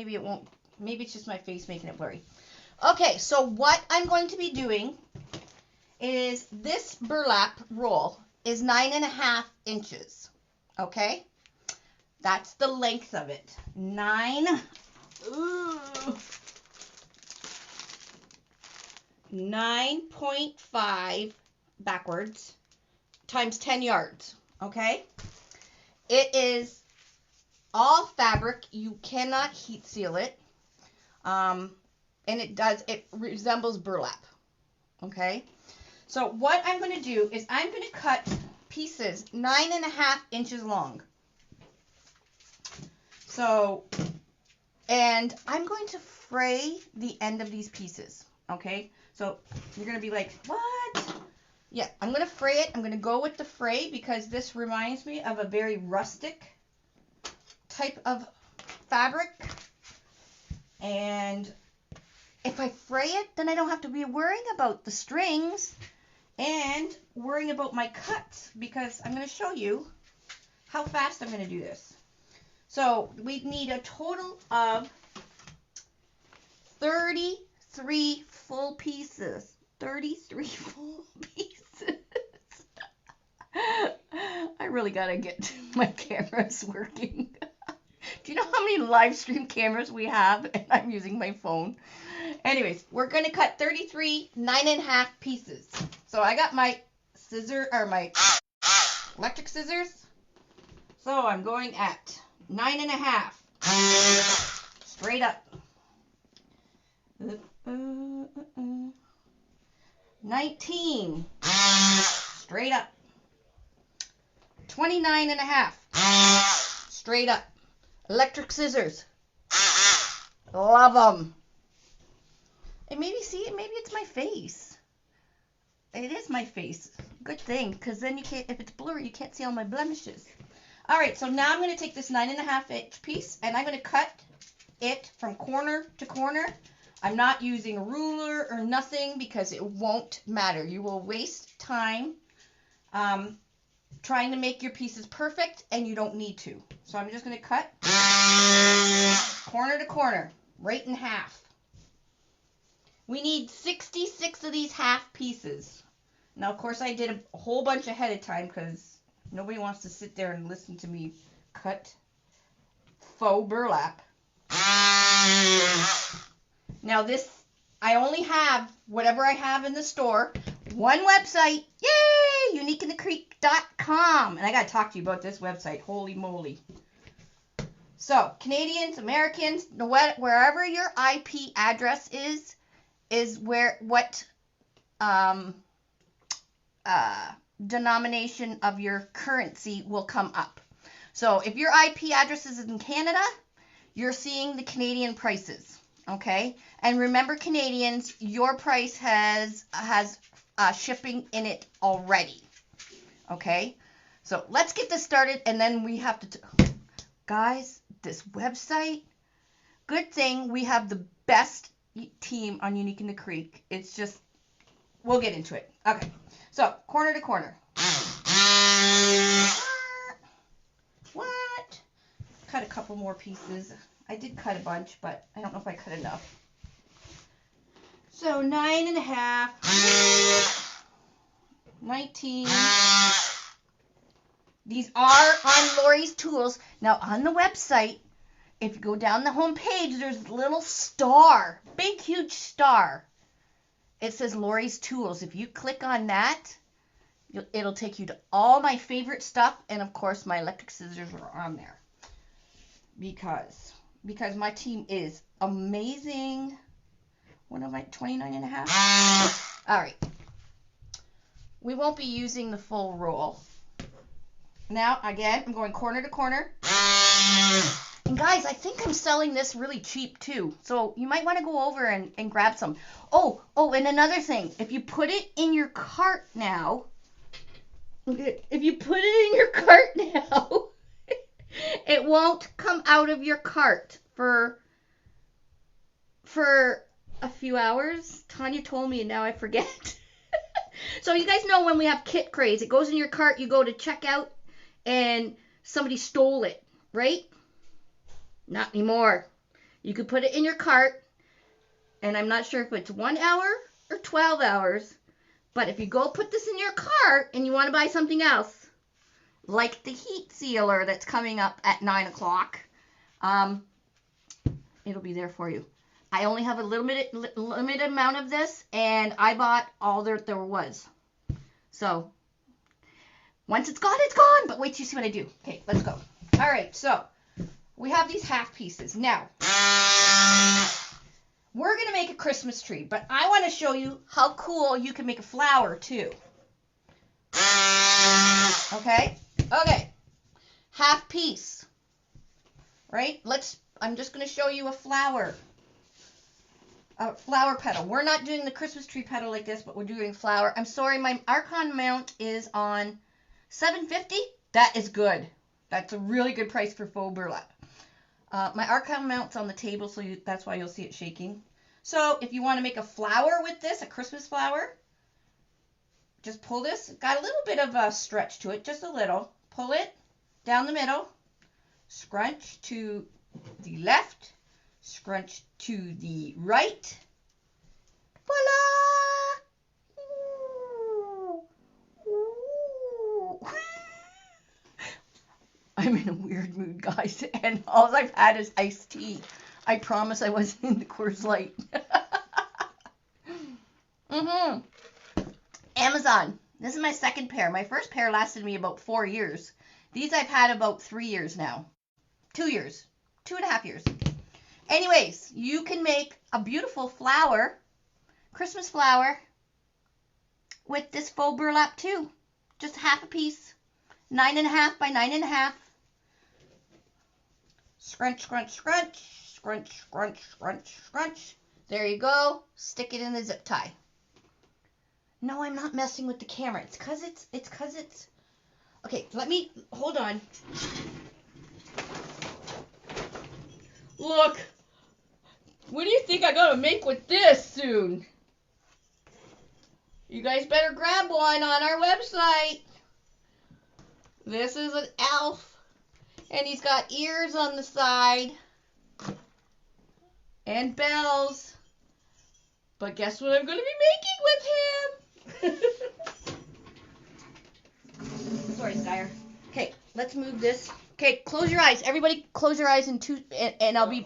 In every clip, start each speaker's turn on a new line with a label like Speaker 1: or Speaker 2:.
Speaker 1: maybe it won't, maybe it's just my face making it blurry. Okay, so what I'm going to be doing is this burlap roll is 9.5 inches. Okay, that's the length of it. 9.5 backwards times 10 yards. Okay, it is all fabric. You cannot heat seal it. And it resembles burlap. Okay, so what I'm going to do is I'm going to cut pieces 9.5 inches long. So, and I'm going to fray the end of these pieces. Okay, so you're going to be like, what? Yeah, I'm going to fray it. I'm going to go with the fray because this reminds me of a very rustic type of fabric. And if I fray it, then I don't have to be worrying about the strings and worrying about my cuts, because I'm going to show you how fast I'm going to do this. So we need a total of 33 full pieces. 33 full pieces. I really got to get my cameras working. Do you know how many live stream cameras we have? And I'm using my phone. Anyways, we're going to cut 33 9.5 pieces. So I got my my electric scissors. So I'm going at 9.5. Straight up. 19. Straight up. 29.5. Straight up. Electric scissors. Love them. And maybe it's my face. It is my face. Good thing, because then you can't, if it's blurry, you can't see all my blemishes. All right, so now I'm going to take this 9.5 inch piece and I'm going to cut it from corner to corner. I'm not using a ruler or nothing because it won't matter. You will waste time trying to make your pieces perfect, and you don't need to. So I'm just going to cut corner to corner, right in half. We need 66 of these half pieces. Now, of course, I did a whole bunch ahead of time because nobody wants to sit there and listen to me cut faux burlap. Now this, I only have whatever I have in the store. One website, yay, uniqueinthecreek.com. And I got to talk to you about this website, holy moly. So, Canadians, Americans, wherever your IP address is what denomination of your currency will come up. So if your IP address is in Canada, you're seeing the Canadian prices, okay? And remember, Canadians, your price has shipping in it already, okay? So let's get this started, and then we have to, guys, this website, good thing we have the best team on Unique in the Creek. It's just, we'll get into it. Okay, so corner to corner. What? Cut a couple more pieces. I did cut a bunch, but I don't know if I cut enough. So 9.5, 19. These are on Lori's Tools. Now on the website, if you go down the home page, there's a little star, big huge star. It says Lori's Tools. If you click on that, it'll take you to all my favorite stuff, and of course my electric scissors are on there because my team is amazing. What am I, 29.5? All right. We won't be using the full roll. Now, again, I'm going corner to corner. And guys, I think I'm selling this really cheap too. So you might want to go over and grab some. Oh, and another thing. If you put it in your cart now, it won't come out of your cart for a few hours. Tanya told me and now I forget. So you guys know when we have kit craze, it goes in your cart, you go to checkout, and somebody stole it, right? Not anymore. You could put it in your cart, and I'm not sure if it's 1 hour or 12 hours, but if you go put this in your cart and you want to buy something else, like the heat sealer that's coming up at 9 o'clock, it'll be there for you. I only have a limited amount of this, and I bought all there was. So, once it's gone, but wait till you see what I do. Okay, let's go. All right, so we have these half pieces. Now, we're going to make a Christmas tree, but I want to show you how cool you can make a flower, too. Okay? Okay. Half piece. Right? I'm just going to show you a flower petal. We're not doing the Christmas tree petal like this, but we're doing flower. I'm sorry, my Archon mount is on $7.50. That is good. That's a really good price for faux burlap. My Archon mount's on the table, so that's why you'll see it shaking. So if you want to make a flower with this, a Christmas flower, just pull this. Got a little bit of a stretch to it, just a little. Pull it down the middle, scrunch to the left, scrunch to the right. Voila! Ooh. Ooh. I'm in a weird mood, guys, and all I've had is iced tea. I promise I wasn't in the Coors Light. Amazon. This is my second pair. My first pair lasted me about 4 years. These I've had about 3 years now. 2 years. 2.5 years. Anyways, you can make a beautiful flower, Christmas flower, with this faux burlap too. Just half a piece. 9.5 by 9.5. Scrunch, scrunch, scrunch. Scrunch, scrunch, scrunch, scrunch. There you go. Stick it in the zip tie. No, I'm not messing with the camera. It's cause it's. Okay, hold on. Look. What do you think I gotta make with this soon? You guys better grab one on our website. This is an elf. And he's got ears on the side. And bells. But guess what I'm going to be making with him? Sorry, Sire. Okay, let's move this. Okay, close your eyes. Everybody close your eyes and I'll be...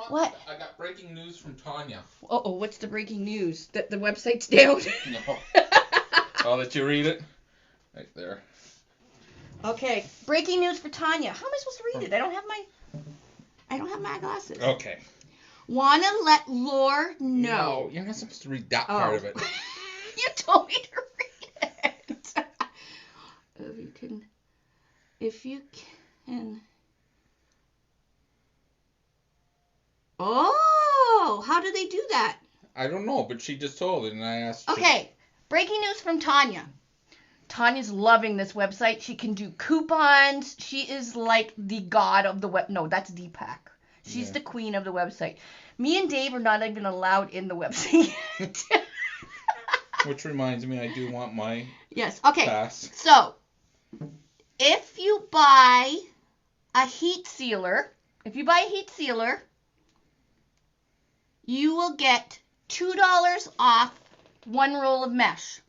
Speaker 1: What?
Speaker 2: I got breaking news from Tanya.
Speaker 1: Uh-oh, what's the breaking news? That the website's down?
Speaker 2: No. I'll let you read it. Right there.
Speaker 1: Okay, breaking news for Tanya. How am I supposed to read it? I don't have my glasses.
Speaker 2: Okay.
Speaker 1: Want to let Lore know.
Speaker 2: No, you're not supposed to read that part of it.
Speaker 1: You told me to read it. If you can. Oh, how do they do that?
Speaker 2: I don't know, but she just told it, and I asked.
Speaker 1: Okay, breaking news from Tanya. Tanya's loving this website. She can do coupons. She is like the god of the web. No, that's Deepak. She's the queen of the website. Me and Dave are not even allowed in the website yet.
Speaker 2: Which reminds me, I do want my
Speaker 1: pass. So, if you buy a heat sealer, you will get $2 off one roll of mesh.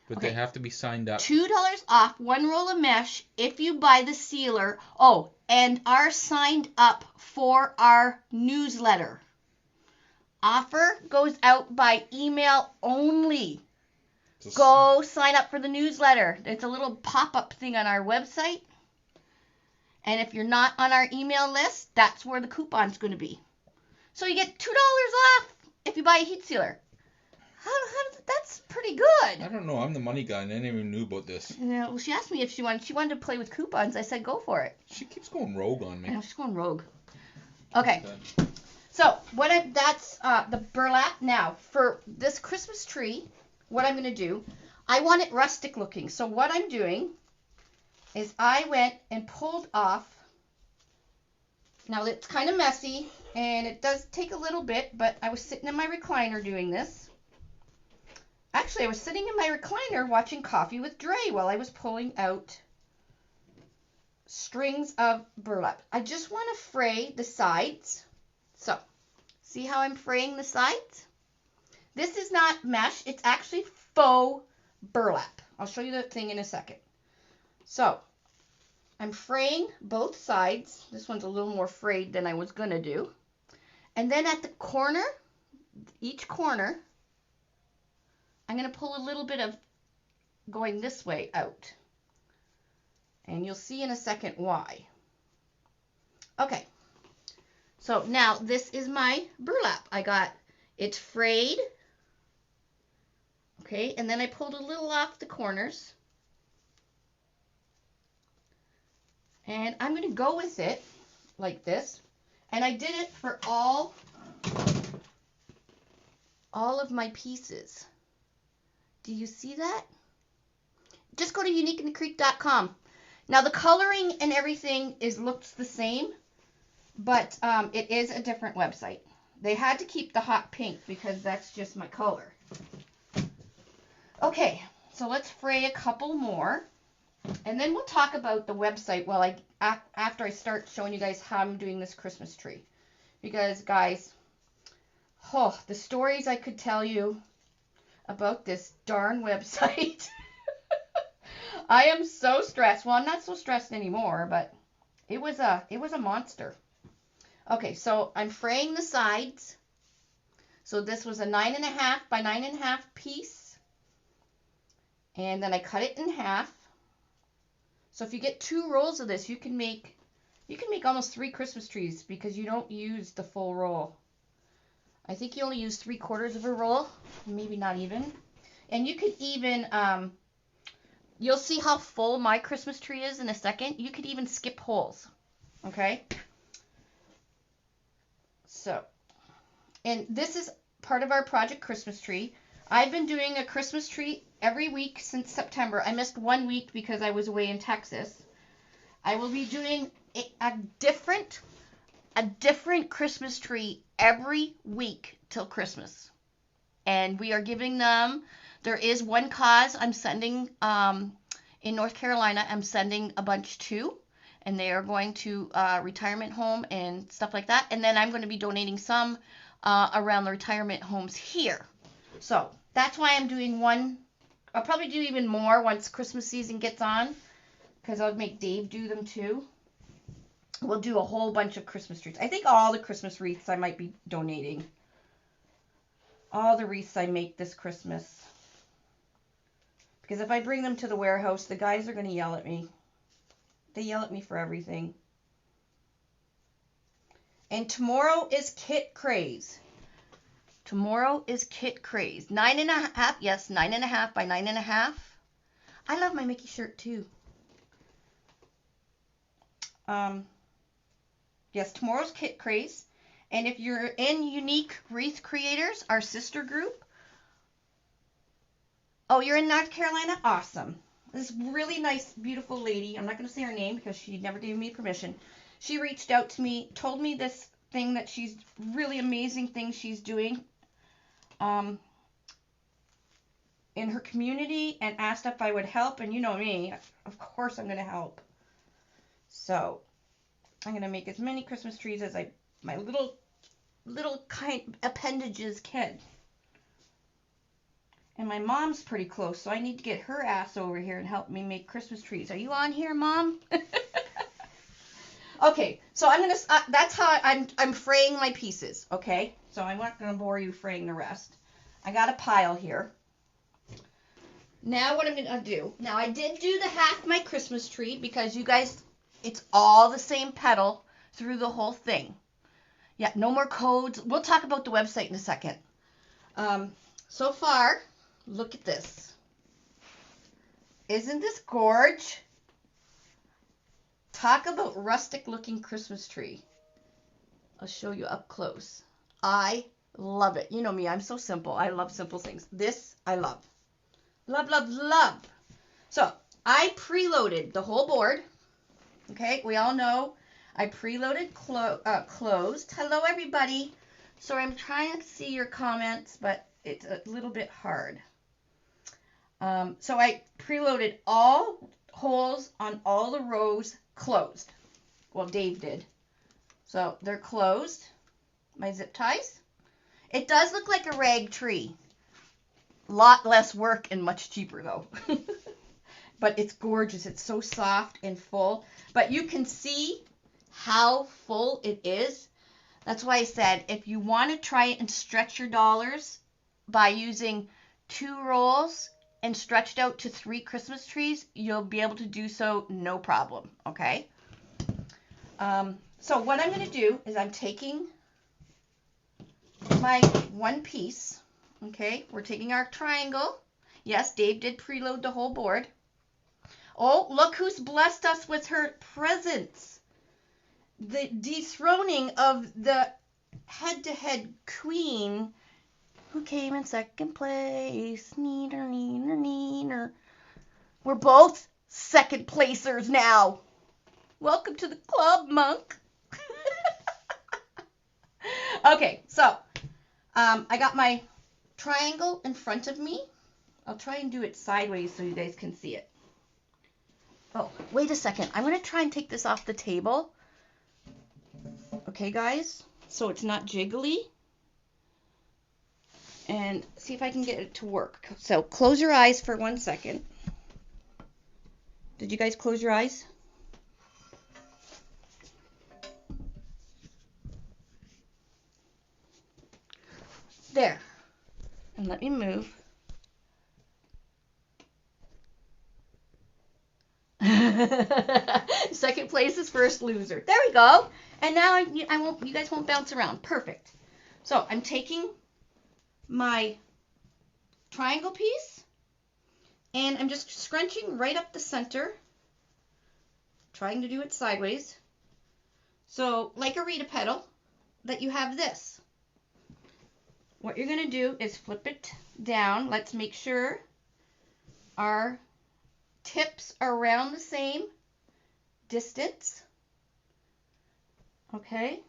Speaker 2: But they have to be signed up.
Speaker 1: $2 off one roll of mesh if you buy the sealer. Oh, and are signed up for our newsletter. Offer goes out by email only. Go sign up for the newsletter. It's a little pop-up thing on our website. And if you're not on our email list, that's where the coupon's going to be. So you get $2 off if you buy a heat sealer. That's pretty good.
Speaker 2: I don't know. I'm the money guy, and I never even knew about this.
Speaker 1: Yeah, well, she asked me if she wanted to play with coupons. I said, go for it.
Speaker 2: She keeps going rogue on me.
Speaker 1: I know, she's going rogue. Okay. So, that's the burlap. Now, for this Christmas tree, what I'm going to do, I want it rustic looking. So, what I'm doing is I went and pulled off. Now, it's kind of messy, and it does take a little bit, but I was sitting in my recliner doing this. Actually, I was sitting in my recliner watching Coffee with Dre while I was pulling out strings of burlap. I just want to fray the sides. So, see how I'm fraying the sides? This is not mesh. It's actually faux burlap. I'll show you the thing in a second. So, I'm fraying both sides. This one's a little more frayed than I was going to do. And then at the corner, each corner, I'm going to pull a little bit of going this way out. And you'll see in a second why. Okay. So now this is my burlap. I got it frayed. Okay, and then I pulled a little off the corners. And I'm going to go with it like this. And I did it for all of my pieces. Do you see that? Just go to uniqueinthecreek.com. Now the coloring and everything looks the same, but it is a different website. They had to keep the hot pink because that's just my color. Okay, so let's fray a couple more. And then we'll talk about the website after I start showing you guys how I'm doing this Christmas tree. Because, guys, the stories I could tell you about this darn website. I am so stressed. Well, I'm not so stressed anymore, but it was a monster. Okay, so I'm fraying the sides. So this was a 9.5 by 9.5 piece. And then I cut it in half. So if you get 2 rolls of this, you can make almost 3 Christmas trees because you don't use the full roll. I think you only use 3/4 of a roll, maybe not even. And you could even, you'll see how full my Christmas tree is in a second. You could even skip holes, okay? So, and this is part of our Project Christmas Tree. I've been doing a Christmas tree every week since September. I missed 1 week because I was away in Texas. I will be doing a different Christmas tree every week till Christmas. And we are giving them, there is one cause I'm sending in North Carolina. I'm sending a bunch to, and they are going to retirement home and stuff like that. And then I'm going to be donating some around the retirement homes here. So that's why I'm doing one. I'll probably do even more once Christmas season gets on, because I'll make Dave do them too. We'll do a whole bunch of Christmas trees. I think all the Christmas wreaths I might be donating. All the wreaths I make this Christmas. Because if I bring them to the warehouse, the guys are going to yell at me. They yell at me for everything. And tomorrow is Kit Craze. Tomorrow is Kit Craze. 9.5, yes, 9.5 by 9.5. I love my Mickey shirt too. Yes, tomorrow's Kit Craze. And if you're in Unique Wreath Creators, our sister group. Oh, you're in North Carolina? Awesome. This really nice, beautiful lady. I'm not going to say her name because she never gave me permission. She reached out to me, told me this thing that she's really amazing thing she's doing in her community, and asked if I would help. And you know me, of course I'm going to help. So I'm going to make as many Christmas trees as my little kind appendages can. And my mom's pretty close, so I need to get her ass over here and help me make Christmas trees. Are you on here, Mom? Okay, so I'm gonna. That's how I'm fraying my pieces. Okay, so I'm not gonna bore you fraying the rest. I got a pile here. Now what I'm gonna do? Now I did do the half my Christmas tree because you guys, it's all the same petal through the whole thing. Yeah, no more codes. We'll talk about the website in a second. So far, look at this. Isn't this gorge? Talk about rustic looking Christmas tree. I'll show you up close. I love it. You know me, I'm so simple. I love simple things. This I love. Love, love, love. So I preloaded the whole board. Okay, we all know I preloaded closed. Hello everybody. Sorry, I'm trying to see your comments, but it's a little bit hard. So I preloaded all holes on all the rows closed. Well, Dave did. So they're closed, my zip ties. It does look like a rag tree. Lot less work and much cheaper though. But it's gorgeous. It's so soft and full. But you can see how full it is. That's why I said if you want to try it and stretch your dollars by using 2 rolls and stretched out to 3 Christmas trees, you'll be able to do so no problem, okay? So what I'm going to do is I'm taking my one piece, okay? We're taking our triangle. Yes, Dave did preload the whole board. Oh, look who's blessed us with her presents. The dethroning of the head-to-head queen who came in second place. Neener, neener, neener. We're both second placers now. Welcome to the club, Monk. Okay, so I got my triangle in front of me. I'll try and do it sideways so you guys can see it. Oh, wait a second. I'm going to try and take this off the table. Okay, guys? So it's not jiggly. And see if I can get it to work. So close your eyes for 1 second. Did you guys close your eyes? There. And let me move. Second place is first loser. There we go. And now you guys won't bounce around. Perfect. So I'm taking my triangle piece and I'm just scrunching right up the center, trying to do it sideways. So like a Rita petal, that you have this. What you're going to do is flip it down. Let's make sure our tips are around the same distance. Okay.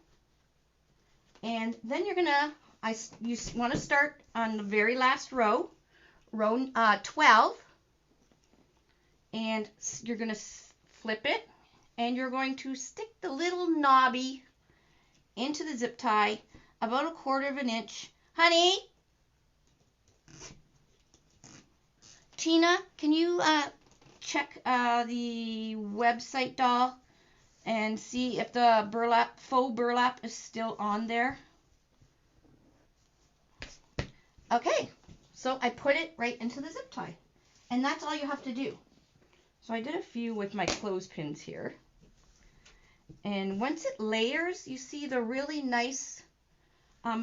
Speaker 1: And then you're going to, you want to start on the very last row, row 12. And you're going to flip it. And you're going to stick the little knobby into the zip tie about 1/4 inch. Honey? Tina, can you check the website, doll, and see if the burlap, faux burlap is still on there? Okay, so I put it right into the zip tie. And that's all you have to do. So I did a few with my clothespins here. And once it layers, you see the really nice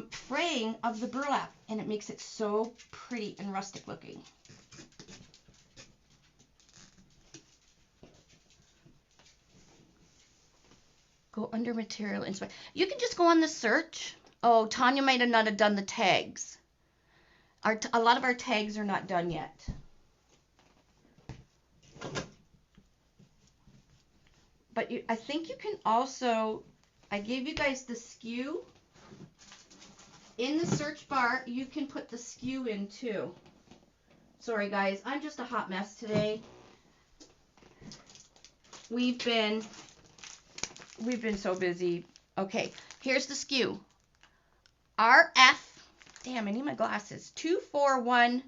Speaker 1: fraying of the burlap, and it makes it so pretty and rustic looking. Go under material inspect. You can just go on the search. Oh, Tanya might have not have done the tags. A lot of our tags are not done yet. But I think you can also, I gave you guys the skew. In the search bar, you can put the skew in too. Sorry guys, I'm just a hot mess today. We've been so busy. Okay, here's the skew. RF, damn, I need my glasses. 24152F.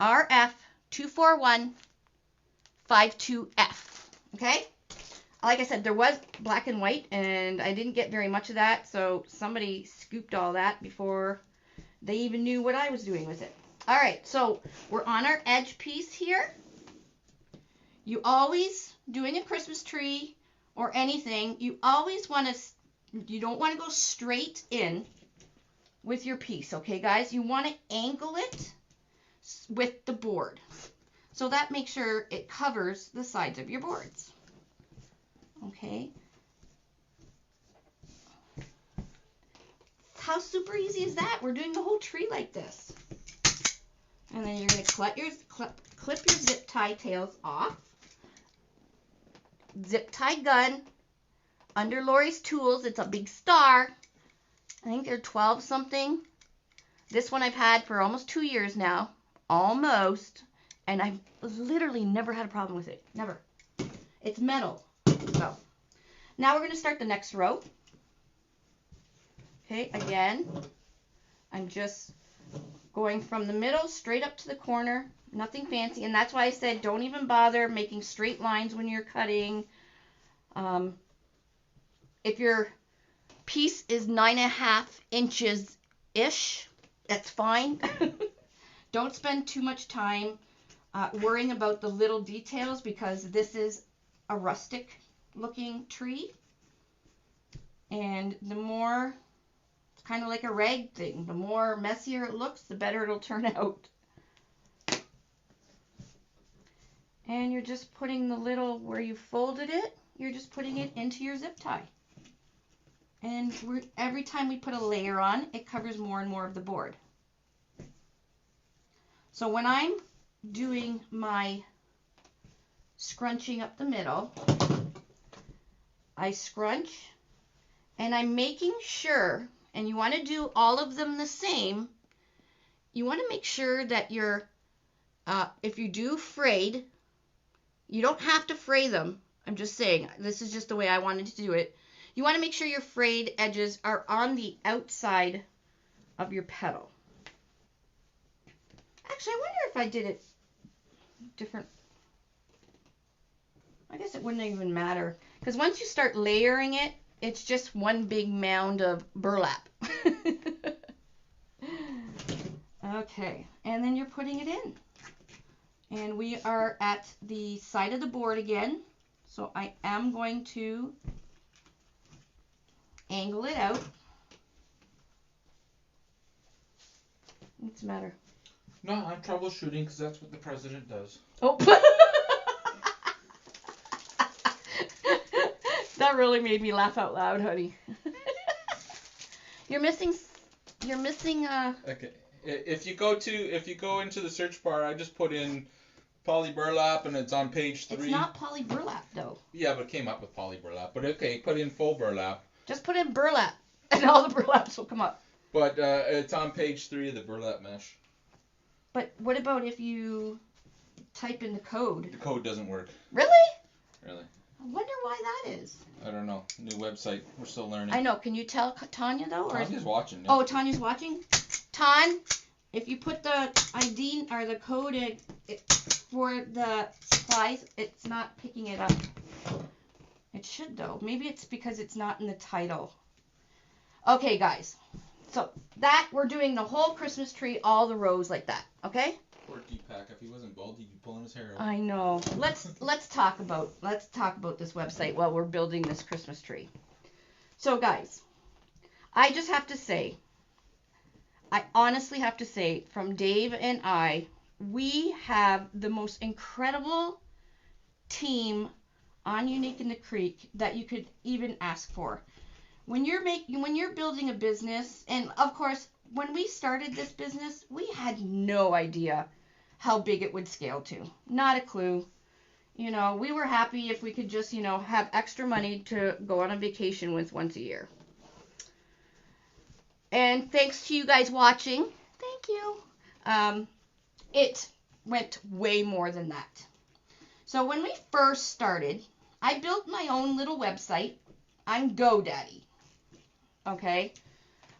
Speaker 1: RF 24152F. Okay? Like I said, there was black and white, and I didn't get very much of that, so somebody scooped all that before they even knew what I was doing with it. All right, so we're on our edge piece here. You always, doing a Christmas tree or anything, you always want to, you don't want to go straight in with your piece, okay, guys? You want to angle it with the board. So that makes sure it covers the sides of your boards. Okay. How super easy is that? We're doing the whole tree like this. And then you're going to clip your zip tie tails off. Zip tie gun. Under Lori's tools, it's a big star. I think they're 12 something. This one I've had for almost 2 years now. Almost. And I've literally never had a problem with it. Never. It's metal. So now we're going to start the next row. Okay, again, I'm just going from the middle straight up to the corner. Nothing fancy. And that's why I said don't even bother making straight lines when you're cutting. If your piece is 9.5 inches-ish, that's fine. Don't spend too much time worrying about the little details because this is a rustic looking tree. And the more, it's kind of like a rag thing, the more messier it looks, the better it'll turn out. And you're just putting the little, where you folded it, you're just putting it into your zip tie. And every time we put a layer on, it covers more and more of the board. So when I'm doing my scrunching up the middle, I scrunch and I'm making sure, and you want to do all of them the same, you want to make sure that you're, if you do frayed, you don't have to fray them. I'm just saying, this is just the way I wanted to do it. You want to make sure your frayed edges are on the outside of your petal. Actually, I wonder if I did it different. I guess it wouldn't even matter. Because once you start layering it, it's just one big mound of burlap. Okay, and then you're putting it in. And we are at the side of the board again. So I am going to angle it out. What's the matter?
Speaker 2: No, I'm troubleshooting because that's what the president does.
Speaker 1: Oh. That really made me laugh out loud, honey. You're missing.
Speaker 2: Okay. If you go into the search bar, I just put in poly burlap and it's on page 3.
Speaker 1: It's not poly burlap though.
Speaker 2: Yeah, but it came up with poly burlap. But okay, put in faux burlap.
Speaker 1: Just put in burlap, and all the burlaps will come up.
Speaker 2: But it's on page 3 of the burlap mesh.
Speaker 1: But what about if you type in the code?
Speaker 2: The code doesn't work.
Speaker 1: Really?
Speaker 2: Really.
Speaker 1: I wonder why that is.
Speaker 2: I don't know. New website. We're still learning.
Speaker 1: I know. Can you tell Tanya though?
Speaker 2: Tanya's watching. Yeah.
Speaker 1: Oh, Tanya's watching? Tan, if you put the ID or the code in for the supplies, it's not picking it up. It should though. Maybe it's because it's not in the title. Okay, guys. So that we're doing the whole Christmas tree, all the rows like that. Okay?
Speaker 2: Poor Deepak. If he wasn't bald, he'd be pulling his hair out.
Speaker 1: I know. Let's talk about this website while we're building this Christmas tree. So guys, I just have to say, I honestly have to say, from Dave and I, we have the most incredible team on Unique in the Creek that you could even ask for. When you're building a business, and of course, when we started this business, we had no idea how big it would scale to. Not a clue. You know, we were happy if we could just, have extra money to go on a vacation with once a year. And thanks to you guys watching, thank you. It went way more than that. So when we first started, I built my own little website on GoDaddy. Okay?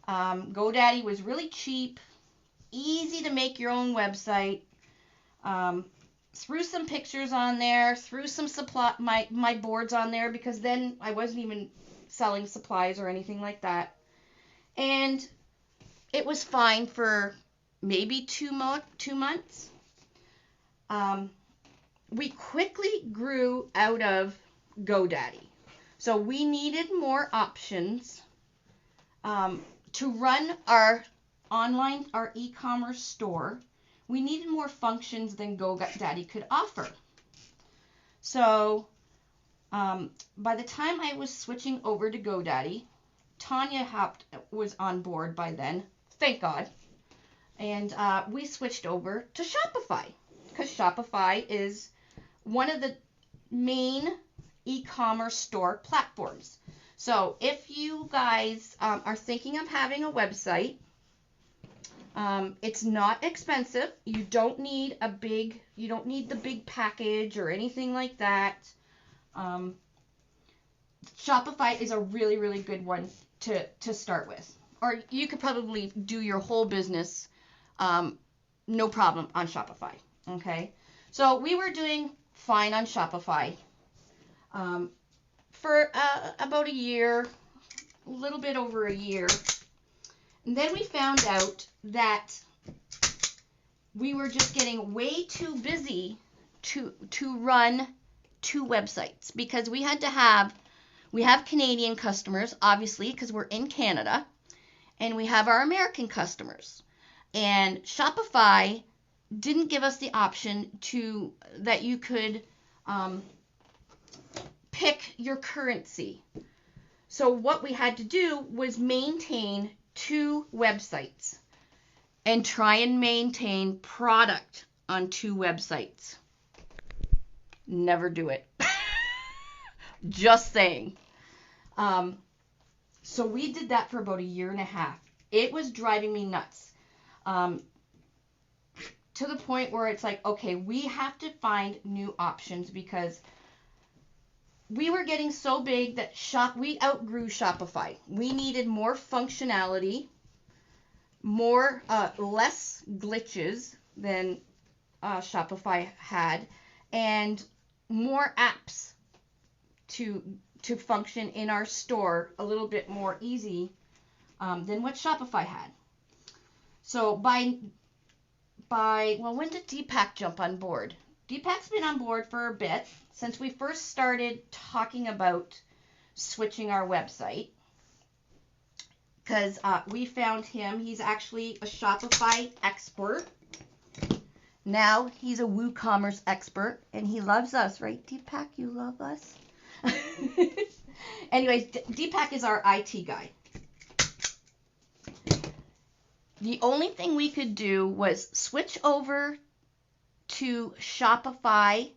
Speaker 1: GoDaddy was really cheap, easy to make your own website. Threw some pictures on there, threw some my boards on there because then I wasn't even selling supplies or anything like that. And it was fine for maybe 2 months. We quickly grew out of GoDaddy. So we needed more options to run our e-commerce store. We needed more functions than GoDaddy could offer. So by the time I was switching over to GoDaddy, Tanya was on board by then, thank God. And we switched over to Shopify because Shopify is one of the main e-commerce store platforms. So if you guys are thinking of having a website, It's not expensive. You don't need the big package or anything like that. Shopify is a really, really good one to start with. Or you could probably do your whole business no problem on Shopify. Okay. So we were doing fine on Shopify for about a year, a little bit over a year. And then we found out that we were just getting way too busy to run 2 websites, because we have Canadian customers, obviously, because we're in Canada, and we have our American customers. And Shopify didn't give us the option that you could pick your currency. So what we had to do was maintain 2 websites and try and maintain product on 2 websites. Never do it. Just saying. So we did that for about a year and a half. It was driving me nuts. To the point where it's like, okay, we have to find new options, because we were getting so big that we outgrew Shopify. We needed more functionality, less glitches than Shopify had, and more apps to function in our store a little bit more easy than what Shopify had. So when did Deepak jump on board? Deepak's been on board for a bit, since we first started talking about switching our website, because we found him. He's actually a Shopify expert. Now he's a WooCommerce expert, and he loves us, right, Deepak? You love us? Anyways, Deepak is our IT guy. The only thing we could do was switch over to Shopify,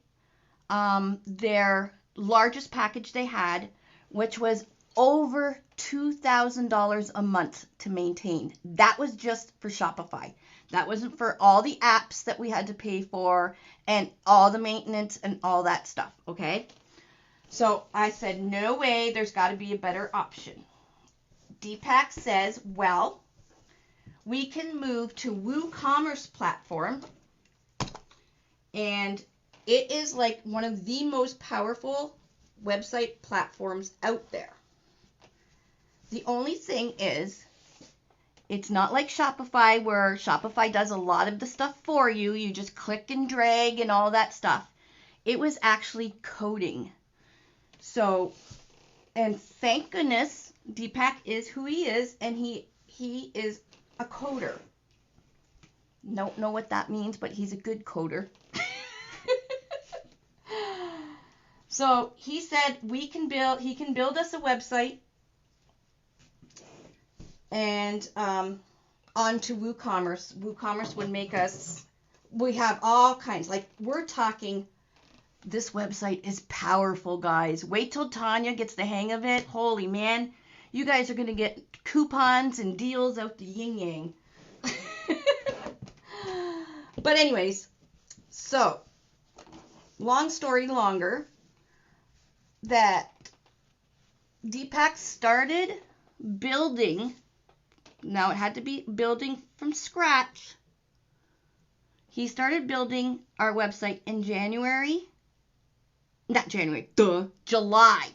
Speaker 1: their largest package they had, which was over $2,000 a month to maintain. That was just for Shopify. That wasn't for all the apps that we had to pay for and all the maintenance and all that stuff, okay? So I said, no way, there's got to be a better option. Deepak says, well, we can move to WooCommerce platform, and it is like one of the most powerful website platforms out there. The only thing is, it's not like Shopify, where Shopify does a lot of the stuff for you. You just click and drag and all that stuff. It was actually coding. So, and thank goodness, Deepak is who he is, and he is a coder. Don't know what that means, but he's a good coder. So he said he can build us a website and onto WooCommerce. WooCommerce would make us, we have all kinds, like we're talking, this website is powerful, guys. Wait till Tanya gets the hang of it. Holy man, you guys are going to get coupons and deals out the yin-yang. But anyways, so, long story longer, that Deepak started building, now it had to be building from scratch. He started building our website in July.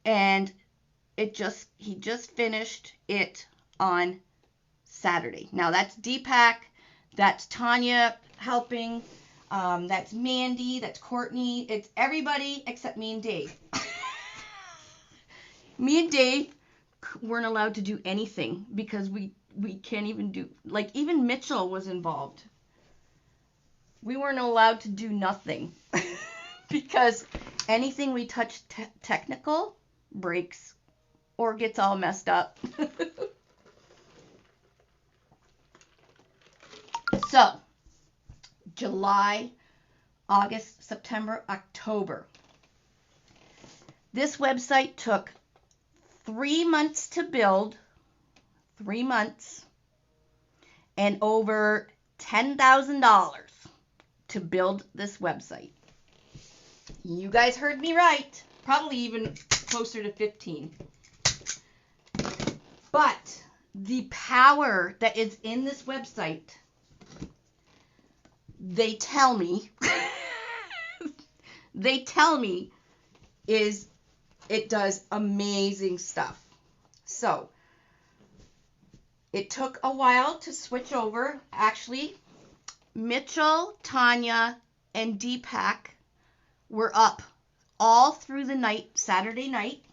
Speaker 1: And he just finished it on Saturday. Now that's Deepak, that's Tanya helping, that's Mandy, that's Courtney, it's everybody except me and Dave. Me and Dave weren't allowed to do anything because we can't even do, like even Mitchell was involved. We weren't allowed to do nothing because anything we touch technical breaks or gets all messed up. So, July, August, September, October. This website took 3 months to build. 3 months. and over $10,000 to build this website. You guys heard me right. Probably even closer to 15. But the power that is in this website, they tell me, is it does amazing stuff. So, it took a while to switch over. Actually, Mitchell, Tanya, and Deepak were up all through the night, Saturday night.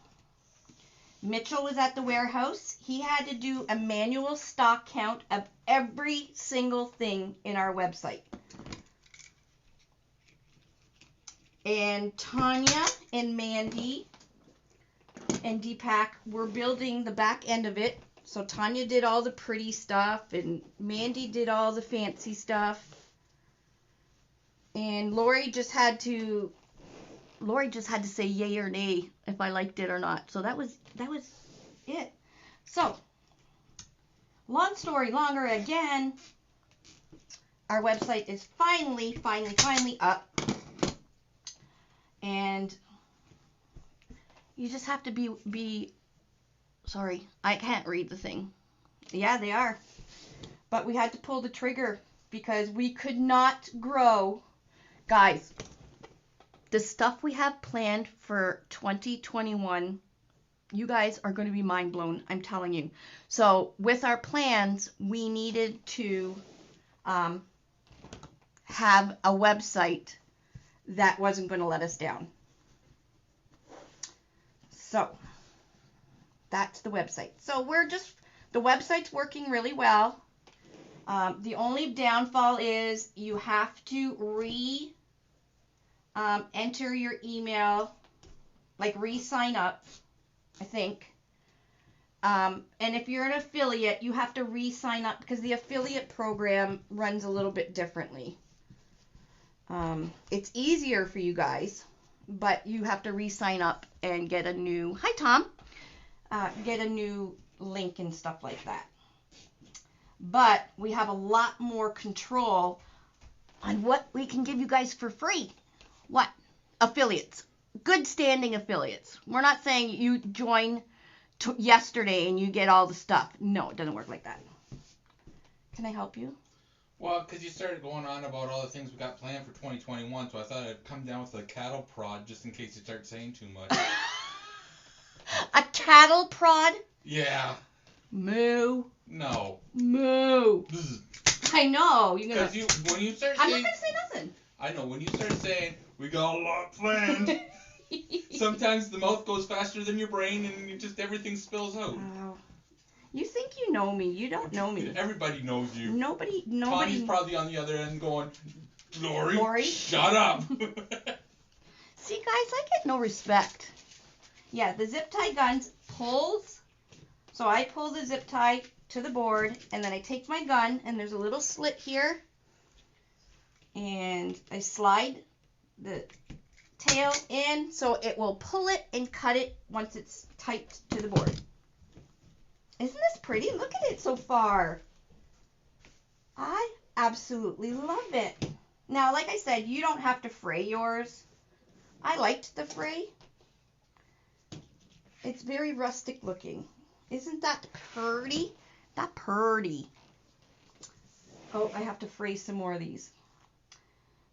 Speaker 1: Mitchell was at the warehouse. He had to do a manual stock count of every single thing in our website. And Tanya and Mandy and Deepak were building the back end of it. So Tanya did all the pretty stuff and Mandy did all the fancy stuff. And Lori just had to say yay or nay if I liked it or not. So that was it. So, long story longer again, our website is finally up. And you just have to be sorry, I can't read the thing. Yeah, they are. But we had to pull the trigger because we could not grow. Guys, the stuff we have planned for 2021, you guys are going to be mind blown, I'm telling you. So with our plans, we needed to have a website that wasn't going to let us down. So that's the website. So the website's working really well. The only downfall is you have to enter your email, like re-sign up, I think. And if you're an affiliate, you have to re-sign up because the affiliate program runs a little bit differently. It's easier for you guys, but you have to re-sign up and get a new, hi Tom, get a new link and stuff like that. But we have a lot more control on what we can give you guys for free. What? Affiliates. Good standing affiliates. We're not saying you join yesterday and you get all the stuff. No, it doesn't work like that. Can I help you?
Speaker 2: Well, because you started going on about all the things we got planned for 2021, so I thought I'd come down with a cattle prod just in case you start saying too much.
Speaker 1: A cattle prod?
Speaker 2: Yeah.
Speaker 1: Moo.
Speaker 2: No.
Speaker 1: Moo. I know. You're gonna.
Speaker 2: Because when you start saying.
Speaker 1: I'm not gonna say nothing.
Speaker 2: I know. When you start saying we got a lot planned, sometimes the mouth goes faster than your brain, and everything spills out.
Speaker 1: Oh. You think you know me. You don't know me.
Speaker 2: Everybody knows you.
Speaker 1: Nobody.
Speaker 2: Tawny's probably on the other end going, Lori, shut up.
Speaker 1: See, guys, I get no respect. Yeah, the zip tie guns pulls. So I pull the zip tie to the board, and then I take my gun, and there's a little slit here, and I slide the tail in so it will pull it and cut it once it's tight to the board. Isn't this pretty? Look at it so far. I absolutely love it. Now, like I said, you don't have to fray yours. I liked the fray. It's very rustic looking. Isn't that pretty? That pretty. Oh, I have to fray some more of these.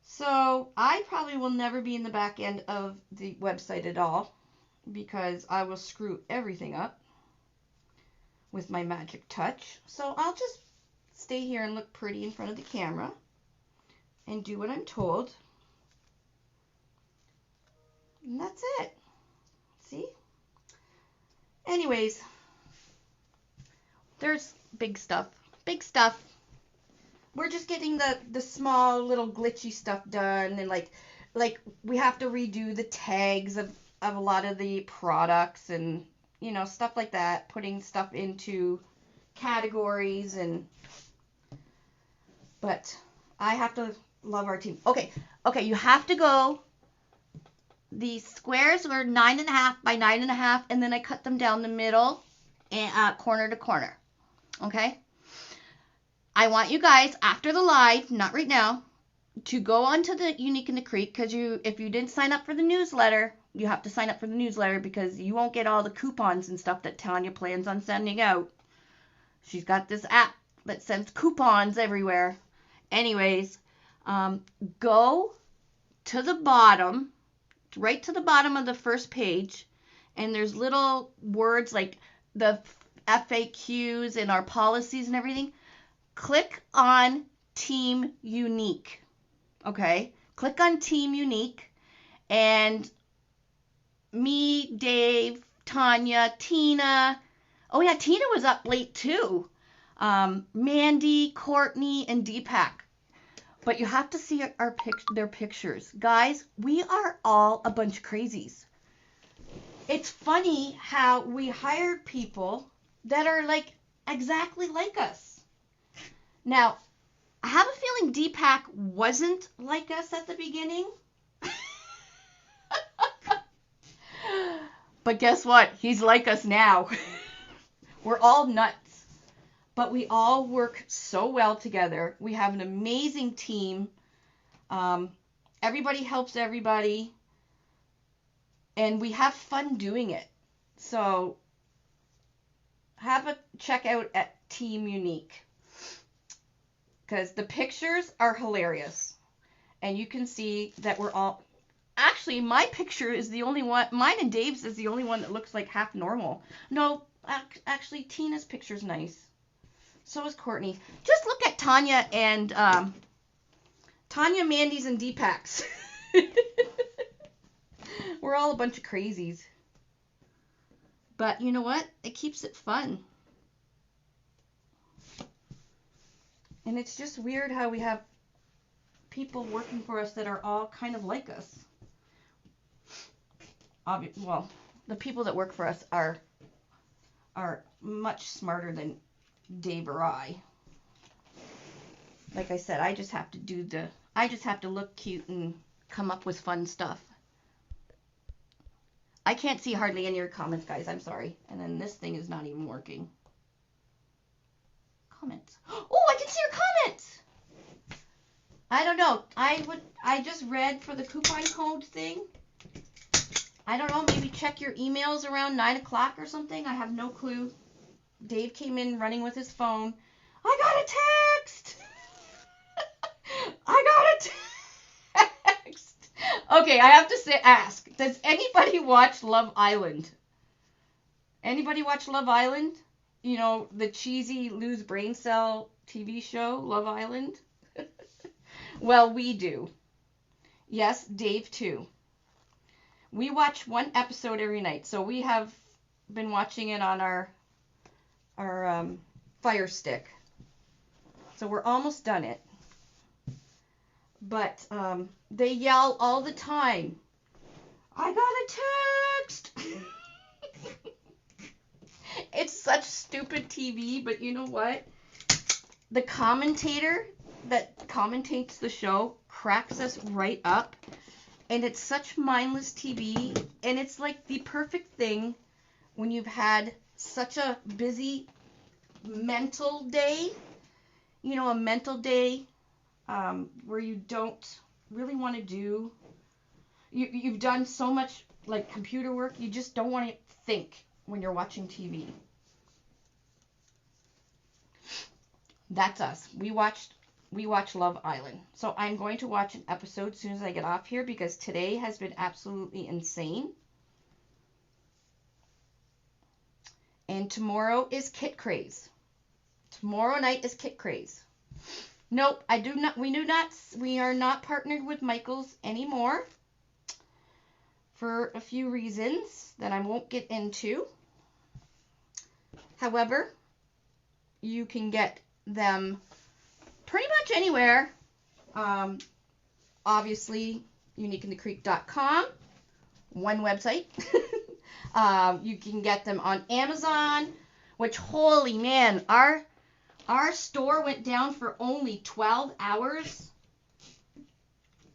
Speaker 1: So, I probably will never be in the back end of the website at all because I will screw everything up with my magic touch. So, I'll just stay here and look pretty in front of the camera and do what I'm told. And that's it. See? Anyways, there's big stuff. Big stuff. We're just getting the small little glitchy stuff done, and like we have to redo the tags of a lot of the products and stuff like that, putting stuff into categories but I have to love our team. Okay, you have to go. The squares were 9.5 by 9.5, and then I cut them down the middle and corner to corner. Okay? I want you guys, after the live, not right now, to go onto the Unique in the Creek, because if you didn't sign up for the newsletter, you have to sign up for the newsletter because you won't get all the coupons and stuff that Tanya plans on sending out. She's got this app that sends coupons everywhere. Anyways, go to the bottom, right to the bottom of the first page, and there's little words like the FAQs and our policies and everything. Click on Team Unique. Okay? Click on Team Unique, and me, Dave, Tanya, Tina. Oh yeah, Tina was up late too. Mandy, Courtney, and Deepak. But you have to see their pictures. Guys, we are all a bunch of crazies. It's funny how we hire people that are like exactly like us. Now, I have a feeling Deepak wasn't like us at the beginning. But guess what? He's like us now. We're all nuts. But we all work so well together. We have an amazing team. Everybody helps everybody. And we have fun doing it. So have a check out at Team Unique. Because the pictures are hilarious. And you can see that we're all... Actually, my picture is the only one... Mine and Dave's is the only one that looks like half normal. No, actually, Tina's picture's nice. So is Courtney. Just look at Tanya and... Tanya, Mandy's, and Deepak's. We're all a bunch of crazies. But you know what? It keeps it fun. And it's just weird how we have people working for us that are all kind of like us. Well, the people that work for us are much smarter than Dave or I. Like I said, I just have to look cute and come up with fun stuff. I can't see hardly any of your comments, guys. I'm sorry. And then this thing is not even working. Comments. Oh, I can see your comments. I don't know. I just read for the coupon code thing. I don't know. Maybe check your emails around 9 o'clock or something. I have no clue. Dave came in running with his phone. I got a text. I got a text. Okay, I have to ask. Does anybody watch Love Island? Anybody watch Love Island? You know, the cheesy lose brain cell TV show, Love Island? Well, we do. Yes, Dave too. We watch one episode every night. So we have been watching it on our Fire Stick. So we're almost done it. But they yell all the time. I got a text. It's such stupid TV, but you know what? The commentator that commentates the show cracks us right up. And it's such mindless TV. And it's like the perfect thing when you've had such a busy mental day. You know, a mental day where you don't really want to do... You've done so much like computer work, you just don't want to think when you're watching TV. That's us. We watch Love Island. So I'm going to watch an episode as soon as I get off here because today has been absolutely insane. And tomorrow is Kit Craze. Tomorrow night is Kit Craze. Nope, we are not partnered with Michaels anymore. For a few reasons that I won't get into. However, you can get them pretty much anywhere. Obviously, uniqueinthecreek.com. One website. You can get them on Amazon, which, holy man, our store went down for only 12 hours.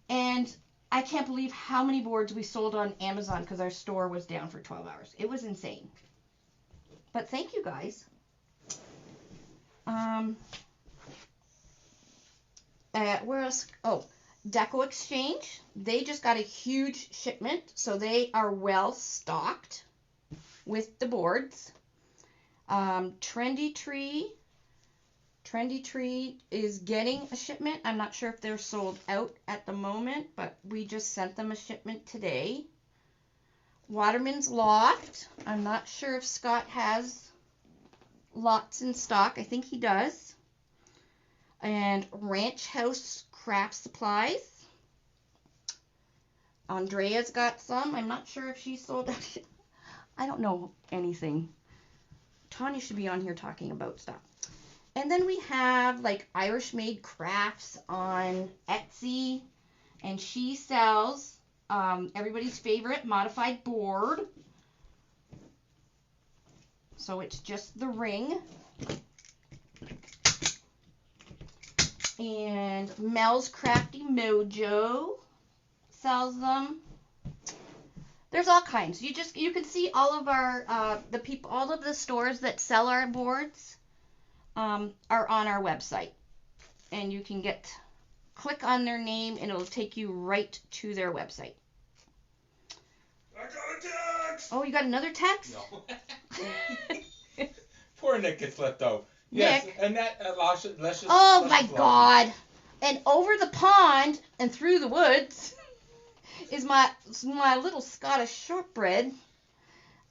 Speaker 1: And I can't believe how many boards we sold on Amazon because our store was down for 12 hours. It was insane. But thank you guys. Where else? Oh, Deco Exchange. They just got a huge shipment, so they are well stocked with the boards. Trendy Tree is getting a shipment. I'm not sure if they're sold out at the moment, but we just sent them a shipment today. Waterman's Loft. I'm not sure if Scott has lots in stock. I think he does. And Ranch House Craft Supplies. Andrea's got some. I'm not sure if she sold out. I don't know anything. Tanya should be on here talking about stuff. And then we have like Irish Made Crafts on Etsy. And she sells everybody's favorite modified board. So it's just the ring. And Mel's Crafty Mojo sells them. There's all kinds. You can see all of our all of the stores that sell our boards are on our website, and you can click on their name and it'll take you right to their website.
Speaker 2: I got a text.
Speaker 1: Oh, you got another text?
Speaker 2: No. Poor Nick gets left out. Yes,
Speaker 1: Nick.
Speaker 2: and that Luscious.
Speaker 1: Oh my God! And over the pond and through the woods is my little Scottish shortbread,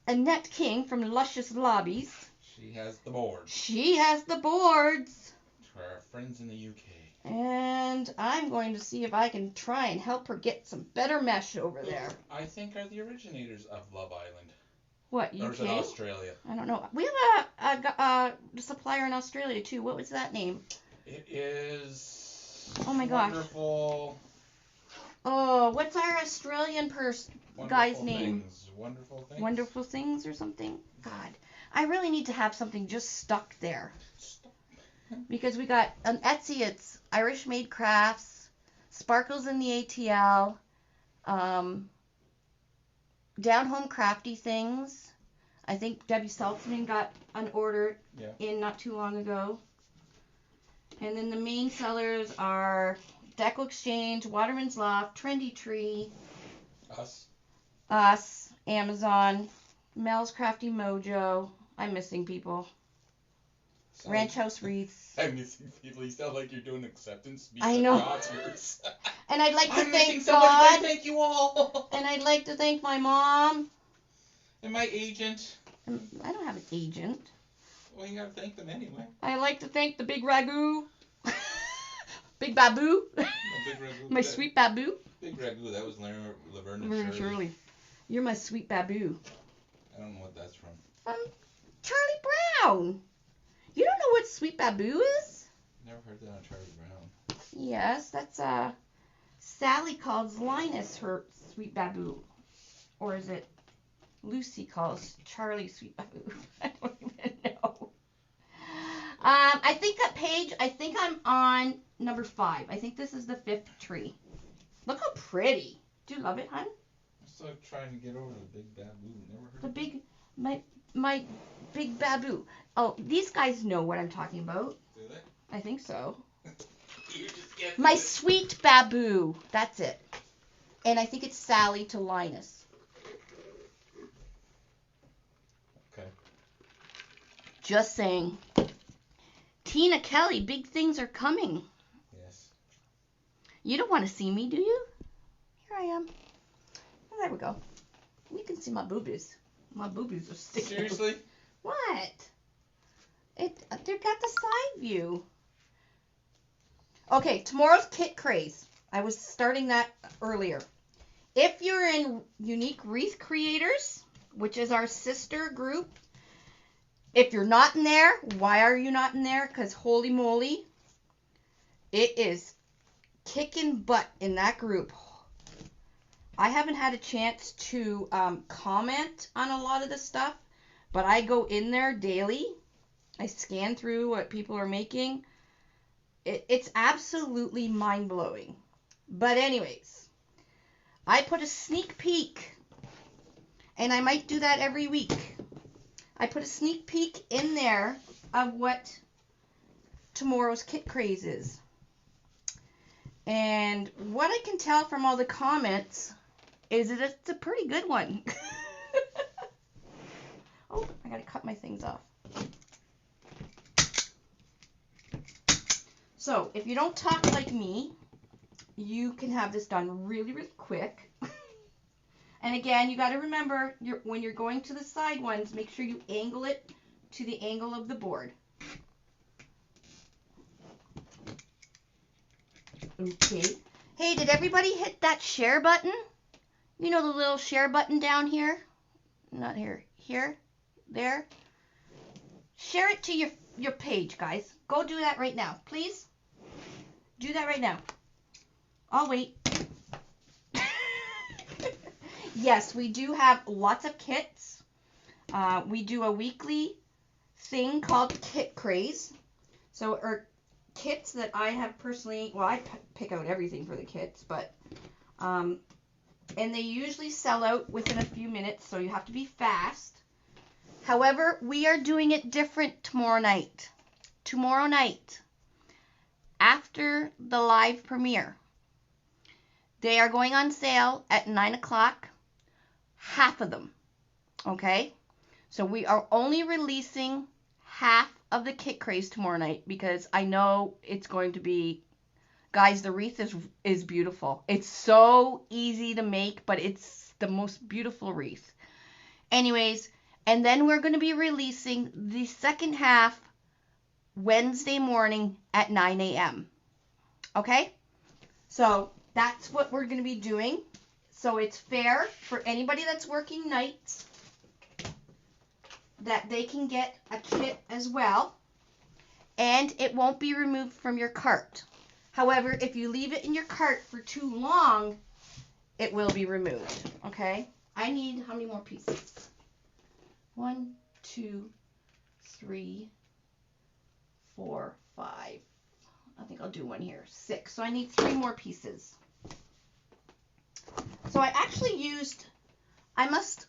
Speaker 1: Annette King from Luscious Lobbies.
Speaker 2: She has the boards.
Speaker 1: She has the boards.
Speaker 2: For our friends in the UK.
Speaker 1: And I'm going to see if I can try and help her get some better mesh over there.
Speaker 2: I think are the originators of Love Island.
Speaker 1: What, UK?
Speaker 2: Or is it Australia?
Speaker 1: I don't know. We have a supplier in Australia too. What was that name?
Speaker 2: It is.
Speaker 1: Oh my gosh.
Speaker 2: Wonderful.
Speaker 1: Oh, what's our Australian guy's name?
Speaker 2: Wonderful Things.
Speaker 1: Wonderful Things or something? God, I really need to have something just stuck there. Because we got on Etsy, it's Irish Made Crafts, Sparkles in the ATL, Down Home Crafty Things. I think Debbie Saltzman got an order in not too long ago. And then the main sellers are Deco Exchange, Waterman's Loft, Trendy Tree, Us, Amazon, Mel's Crafty Mojo. I'm missing people. Ranch House Wreaths.
Speaker 2: I'm missing people. You sound like you're doing acceptance speech.
Speaker 1: I know. And I'd like to thank God.
Speaker 2: Thank you all.
Speaker 1: And I'd like to thank my mom.
Speaker 2: And my agent.
Speaker 1: I don't have an agent.
Speaker 2: Well, you gotta thank them anyway.
Speaker 1: I like to thank the big ragu. Big Babu.
Speaker 2: No, big ragu.
Speaker 1: My sweet Babu.
Speaker 2: Big ragu. That was Laverne and
Speaker 1: Shirley. You're my sweet Babu.
Speaker 2: I don't know what that's from.
Speaker 1: Charlie Brown. You don't know what Sweet Babu is?
Speaker 2: Never heard that on Charlie Brown.
Speaker 1: Yes, that's Sally calls Linus her Sweet Babu. Or is it Lucy calls Charlie Sweet Babu? I don't even know. I think I'm on number 5. I think this is the 5th tree. Look how pretty. Do you love it, hon?
Speaker 2: I'm still trying to get over the big Babu. Never heard
Speaker 1: the
Speaker 2: of
Speaker 1: big, my big Babu. Oh, these guys know what I'm talking about.
Speaker 2: Do they?
Speaker 1: I think so.
Speaker 2: You just get
Speaker 1: My sweet Babu. That's it. And I think it's Sally to Linus.
Speaker 2: Okay.
Speaker 1: Just saying. Tina Kelly, big things are coming.
Speaker 2: Yes.
Speaker 1: You don't want to see me, do you? Here I am. Oh, there we go. You can see my boobies. My boobies are sticking.
Speaker 2: Seriously?
Speaker 1: What? They've got the side view. Okay, tomorrow's kit craze. I was starting that earlier. If you're in Unique Wreath Creators, which is our sister group, if you're not in there, why are you not in there? Because holy moly, it is kicking butt in that group. I haven't had a chance to comment on a lot of the stuff, but I go in there daily. I scan through what people are making. It's absolutely mind-blowing. But anyways, I put a sneak peek, and I might do that every week. I put a sneak peek in there of what tomorrow's kit craze is. And what I can tell from all the comments is that it's a pretty good one. Oh, I gotta cut my things off. So, if you don't talk like me, you can have this done really, really quick. And again, you got to remember, when you're going to the side ones, make sure you angle it to the angle of the board. Okay. Hey, did everybody hit that share button? You know the little share button down here? Not here. Here? There? Share it to your page, guys. Go do that right now, please. Do that right now. I'll wait. Yes, we do have lots of kits. We do a weekly thing called Kit Craze. So, or kits that I have personally, well, I pick out everything for the kits, but, and they usually sell out within a few minutes, so you have to be fast. However, we are doing it different tomorrow night. Tomorrow night, after the live premiere, they are going on sale at 9 o'clock. Half of them, okay? So we are only releasing half of the Kit Craze tomorrow night because I know it's going to be, guys, the wreath is beautiful. It's so easy to make, but it's the most beautiful wreath. Anyways, and then we're going to be releasing the second half Wednesday morning at 9 a.m. Okay? So that's what we're going to be doing. So it's fair for anybody that's working nights that they can get a kit as well, and it won't be removed from your cart. However, if you leave it in your cart for too long, it will be removed, okay? I need how many more pieces? 1, 2, 3, 4, 5. I think I'll do one here. 6. So I need 3 more pieces. So I actually used, I must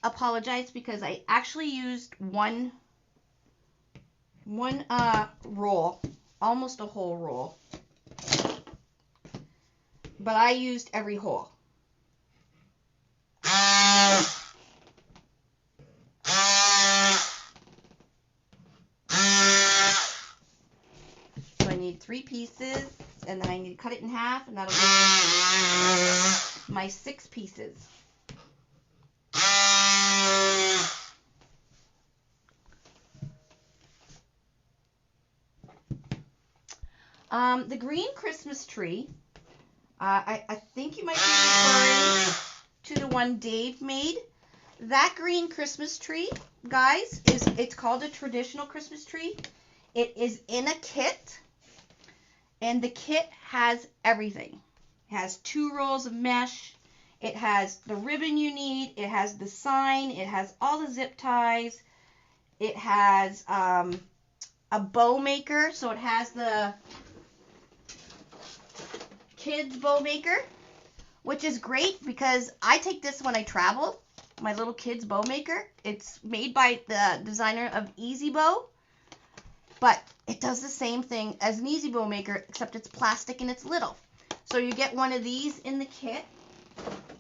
Speaker 1: apologize because I actually used one roll, almost a whole roll, but I used every hole. So I need 3 pieces, and then I need to cut it in half, and that'll be my 6 pieces. The green Christmas tree, I think you might be referring to the one Dave made. That green Christmas tree, guys, it's called a traditional Christmas tree. It is in a kit, and the kit has everything. It has 2 rolls of mesh. It has the ribbon you need. It has the sign. It has all the zip ties. It has a bow maker, so it has the kids bow maker, which is great because I take this when I travel, my little kids bow maker. It's made by the designer of Easy Bow, but it does the same thing as an Easy Bow maker, except it's plastic and it's little. So you get one of these in the kit.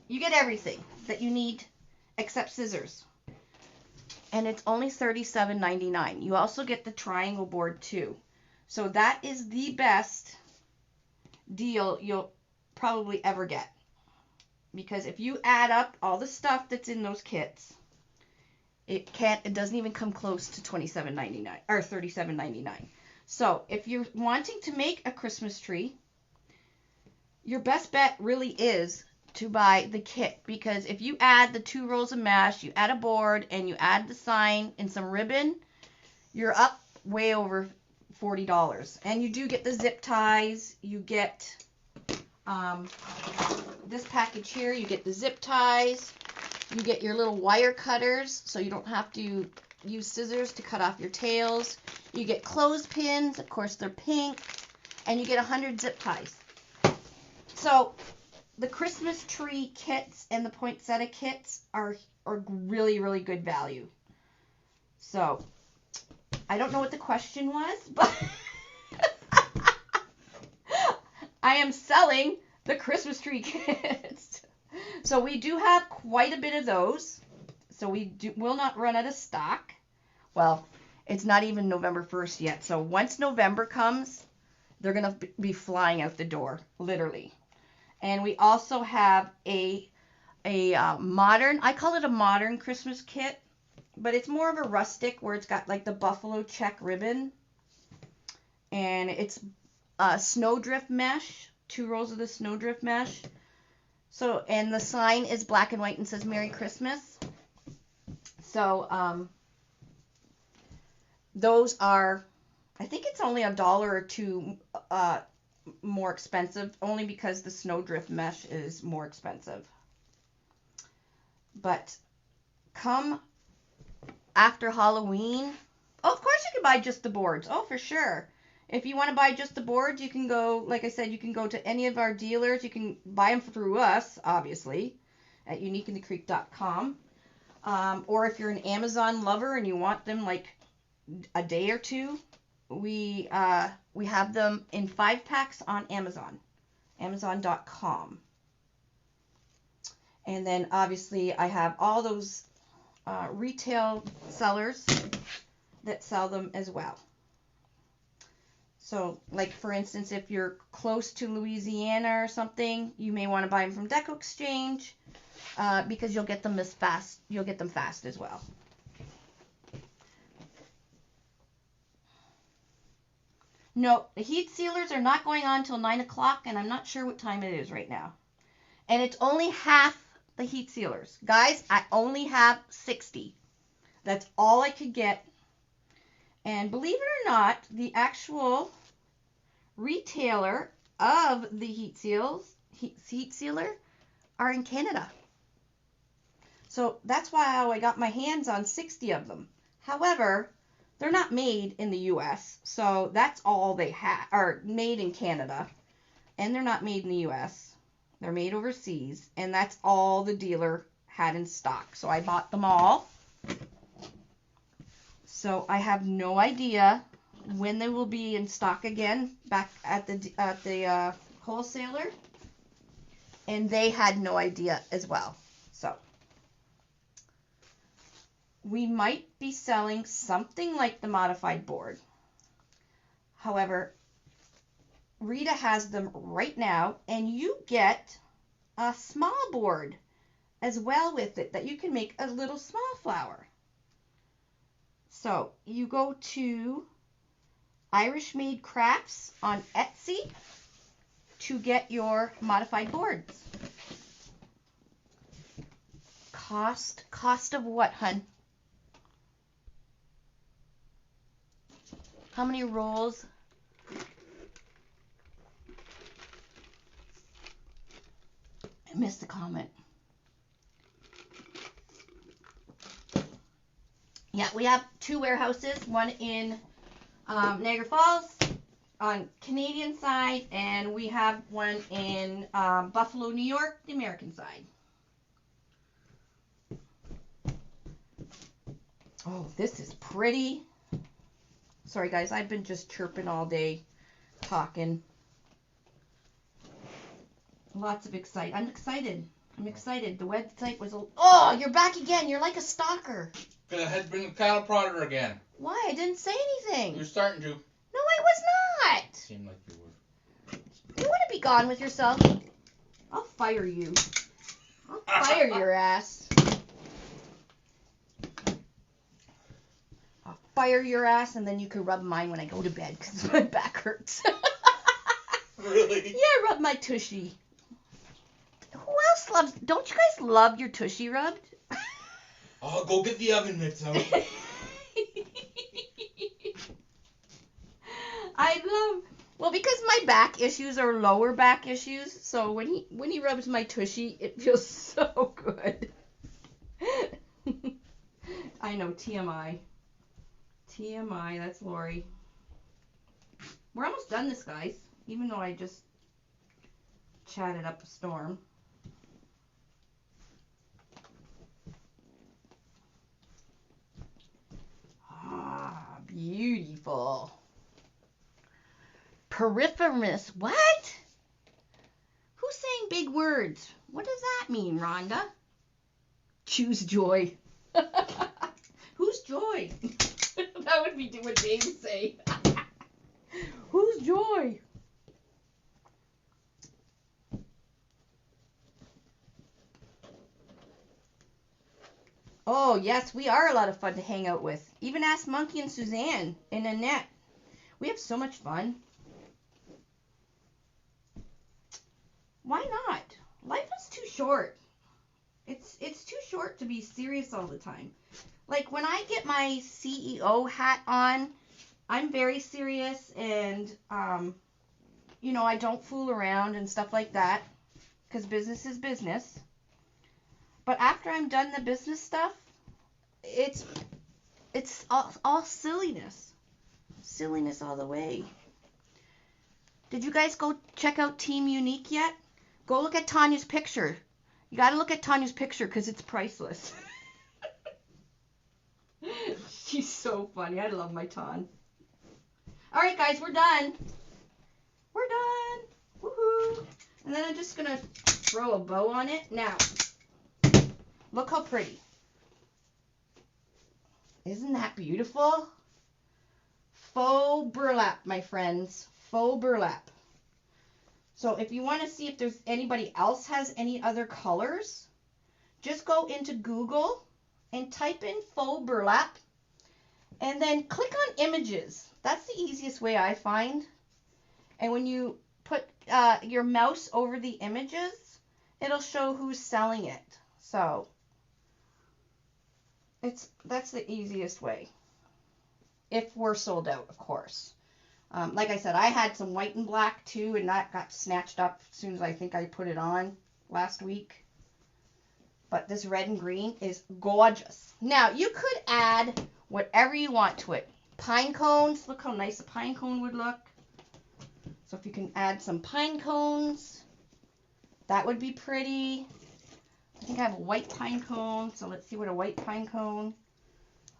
Speaker 1: You get everything that you need except scissors. And it's only $37.99. You also get the triangle board too. So that is the best deal you'll probably ever get. Because if you add up all the stuff that's in those kits, it doesn't even come close to $27.99 or $37.99. So if you're wanting to make a Christmas tree, your best bet really is to buy the kit, because if you add the 2 rolls of mesh, you add a board, and you add the sign and some ribbon, you're up way over $40. And you do get the zip ties. You get this package here. You get the zip ties. You get your little wire cutters, so you don't have to use scissors to cut off your tails. You get clothespins. Of course, they're pink. And you get 100 zip ties. So the Christmas tree kits and the poinsettia kits are really, really good value. So I don't know what the question was, but I am selling the Christmas tree kits. So we do have quite a bit of those. So we will not run out of stock. Well, it's not even November 1st yet. So once November comes, they're going to be flying out the door, literally. And we also have a modern, I call it a modern Christmas kit, but it's more of a rustic where it's got like the buffalo check ribbon. And it's snowdrift mesh, 2 rows of the snowdrift mesh. So, and the sign is black and white and says Merry Christmas. So, those are, I think it's only $1 or $2 more expensive, only because the snowdrift mesh is more expensive. But come after Halloween, oh, of course you can buy just the boards. Oh, for sure. If you want to buy just the boards, you can go, like I said, you can go to any of our dealers. You can buy them through us, obviously, at uniqueinthecreek.com. Or if you're an Amazon lover and you want them like a day or two, we have them in 5-packs on Amazon, amazon.com. And then obviously I have all those retail sellers that sell them as well. So, like for instance, if you're close to Louisiana or something, you may want to buy them from Deco Exchange because you'll get them fast. You'll get them fast as well. No, the heat sealers are not going on till 9 o'clock, and I'm not sure what time it is right now. And it's only half the heat sealers. Guys, I only have 60. That's all I could get. And believe it or not, the actual retailer of the heat sealer are in Canada. So that's why I got my hands on 60 of them. However, they're not made in the U.S., so that's all they are made in Canada. And they're not made in the U.S. They're made overseas, and that's all the dealer had in stock. So I bought them all. So I have no idea when they will be in stock again back at the wholesaler, and they had no idea as well. So we might be selling something like the modified board. However, Rita has them right now, and you get a small board as well with it that you can make a little small flower. So you go to Irish Made Crafts on Etsy to get your modified boards. Cost of what, hun? How many rolls? I missed the comment. Yeah, we have 2 warehouses, one in Niagara Falls on Canadian side, and we have one in Buffalo, New York, the American side. Oh, this is pretty. Sorry guys, I've been just chirping all day, talking. Lots of excitement. I'm excited. The website was oh, you're back again. You're like a stalker.
Speaker 2: I had to bring the cattle prodder again.
Speaker 1: Why? I didn't say anything.
Speaker 2: You're starting to.
Speaker 1: No, I was not.
Speaker 2: Seemed like you were.
Speaker 1: You want to be gone with yourself? I'll fire you. I'll fire your ass. I'll fire your ass, and then you can rub mine when I go to bed because my back hurts.
Speaker 2: Really?
Speaker 1: Yeah, rub my tushy. Who else loves? Don't you guys love your tushy rubbed?
Speaker 2: Oh, go get the oven mitts out.
Speaker 1: Well, because my back issues are lower back issues, so when he rubs my tushy, it feels so good. I know, TMI. TMI, that's Lori. We're almost done this, guys, even though I just chatted up a storm. Ah, beautiful. Piriformis. What? words. What does that mean, Rhonda? Choose joy. Who's joy? That would be what Dave would say. Who's joy? Oh, yes, we are a lot of fun to hang out with. Even ask Monkey and Suzanne and Annette. We have so much fun. Why not? Life is too short. It's too short to be serious all the time. Like when I get my CEO hat on, I'm very serious and, you know, I don't fool around and stuff like that because business is business. But after I'm done the business stuff, it's all silliness. Silliness all the way. Did you guys go check out Team Unique yet? Go look at Tanya's picture. You got to look at Tanya's picture because it's priceless. She's so funny. I love my Tan. All right, guys, we're done. We're done. Woohoo. And then I'm just going to throw a bow on it. Now, look how pretty. Isn't that beautiful? Faux burlap, my friends. Faux burlap. So if you want to see if there's anybody else has any other colors, just go into Google and type in faux burlap and then click on images. That's the easiest way I find. And when you put your mouse over the images, it'll show who's selling it. So that's the easiest way. If we're sold out, of course. Like I said, I had some white and black too, and that got snatched up as soon as I think I put it on last week. But this red and green is gorgeous. Now, you could add whatever you want to it. Pine cones. Look how nice a pine cone would look. So if you can add some pine cones, that would be pretty. I think I have a white pine cone, so let's see what a white pine cone.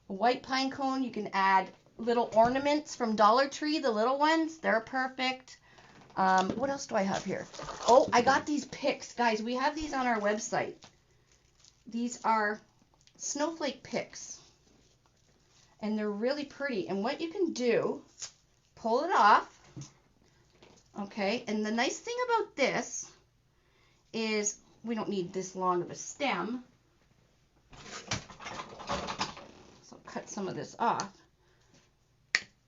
Speaker 1: A white pine cone, you can add little ornaments from Dollar Tree, the little ones. They're perfect. What else do I have here? Oh, I got these picks. Guys, we have these on our website. These are snowflake picks. And they're really pretty. And what you can do, pull it off. Okay, and the nice thing about this is we don't need this long of a stem. So I'll cut some of this off.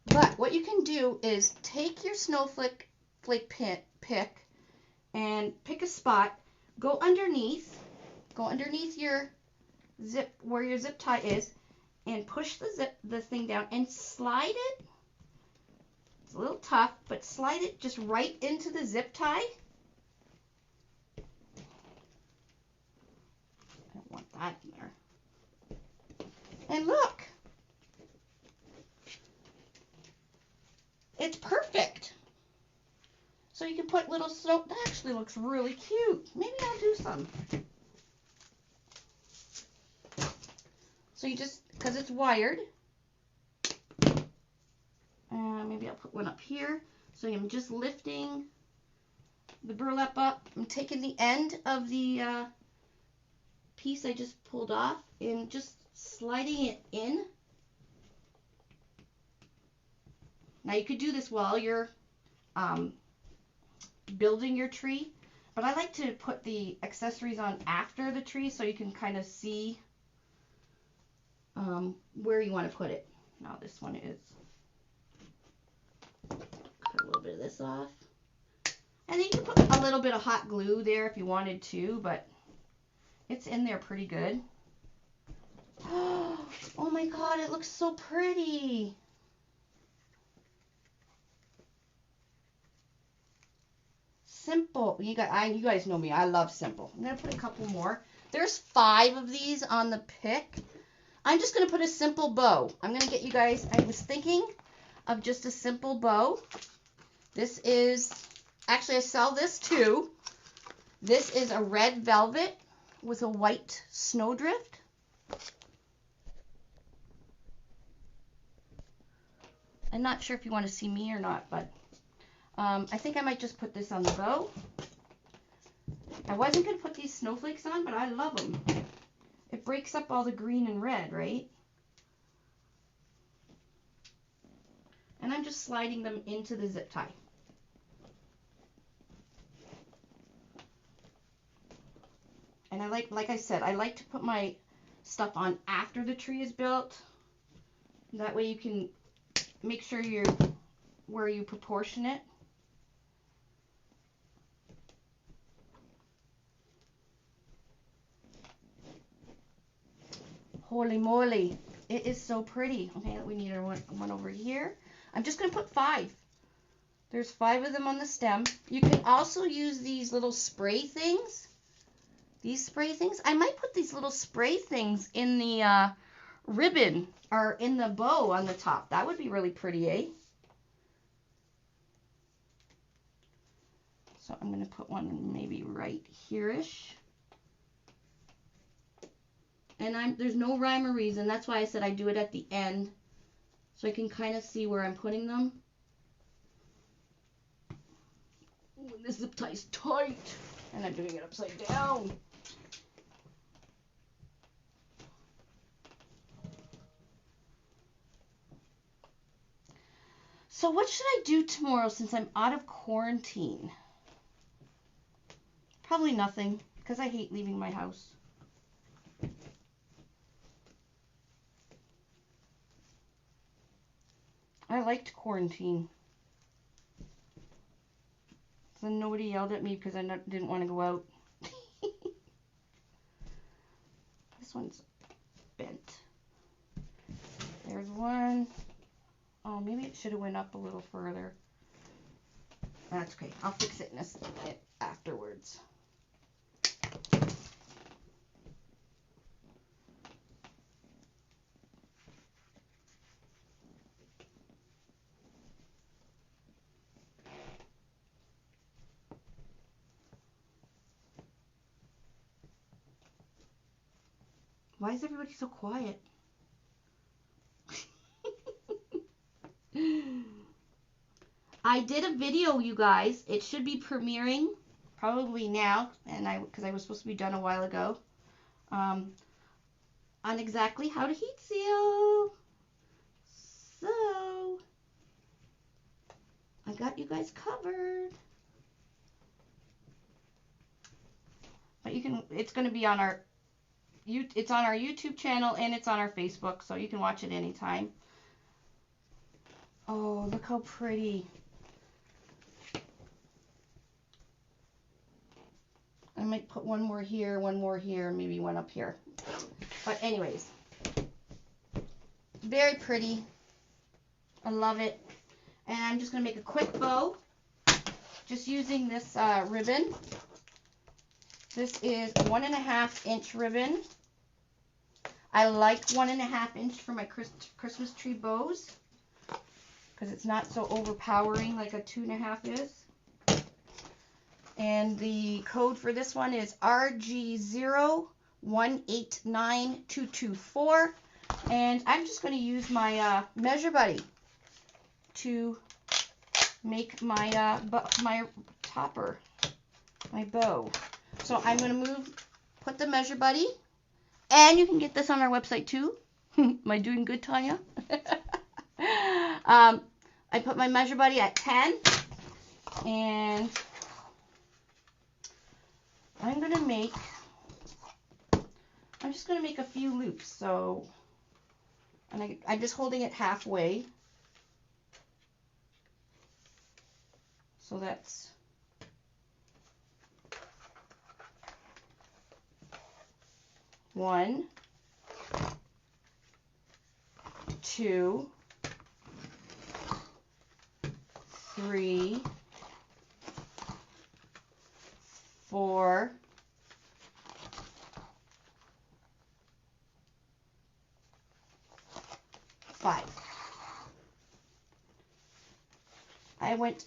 Speaker 1: But what you can do is take your snowflake pick and pick a spot, go underneath your zip, where your zip tie is, and push the thing down and slide it. It's a little tough, but slide it just right into the zip tie. I don't want that in there. And look. It's perfect. So you can put little snow. That actually looks really cute. Maybe I'll do some. So you just, because it's wired. Maybe I'll put one up here. So I'm just lifting the burlap up. I'm taking the end of the piece I just pulled off and just sliding it in. Now you could do this while you're building your tree, but I like to put the accessories on after the tree so you can kind of see where you want to put it. Now this one is, cut a little bit of this off. And then you can put a little bit of hot glue there if you wanted to, but it's in there pretty good. Oh my God, it looks so pretty. Simple. You guys know me. I love simple. I'm going to put a couple more. There's 5 of these on the pick. I'm just going to put a simple bow. I'm going to get you guys, I was thinking of just a simple bow. This is, actually I sell this too. This is a red velvet with a white snowdrift. I'm not sure if you want to see me or not, but I think I might just put this on the bow. I wasn't going to put these snowflakes on, but I love them. It breaks up all the green and red, right? And I'm just sliding them into the zip tie. And I like I said, I like to put my stuff on after the tree is built. That way you can make sure where you proportion it. Holy moly, it is so pretty. Okay, we need one over here. I'm just going to put 5. There's 5 of them on the stem. You can also use these little spray things. These spray things. I might put these little spray things in the ribbon or in the bow on the top. That would be really pretty, eh? So I'm going to put one maybe right here-ish. And there's no rhyme or reason. That's why I said I do it at the end, so I can kind of see where I'm putting them. Ooh, this zip tie is tight, and I'm doing it upside down. So what should I do tomorrow since I'm out of quarantine? Probably nothing, because I hate leaving my house. I liked quarantine. So nobody yelled at me because I didn't want to go out. This one's bent. There's one. Oh, maybe it should have went up a little further. That's okay. I'll fix it afterwards. Why is everybody so quiet? I did a video, you guys. It should be premiering probably now, and because I was supposed to be done a while ago, on exactly how to heat seal. So I got you guys covered. But it's going to be on it's on our YouTube channel and it's on our Facebook, so you can watch it anytime. Oh, look how pretty. I might put one more here, maybe one up here. But anyways, very pretty. I love it. And I'm just going to make a quick bow, just using this ribbon. This is a 1.5 inch ribbon. I like 1.5 inch for my Christmas tree bows because it's not so overpowering like a 2.5 is. And the code for this one is RG01892224. And I'm just going to use my Measure Buddy to make my my topper, my bow. So I'm going to put the Measure Buddy, and you can get this on our website too. Am I doing good, Tanya? I put my Measure Buddy at 10, and I'm just going to make a few loops. So, and I'm just holding it halfway. So that's 1, 2, 3, 4, 5.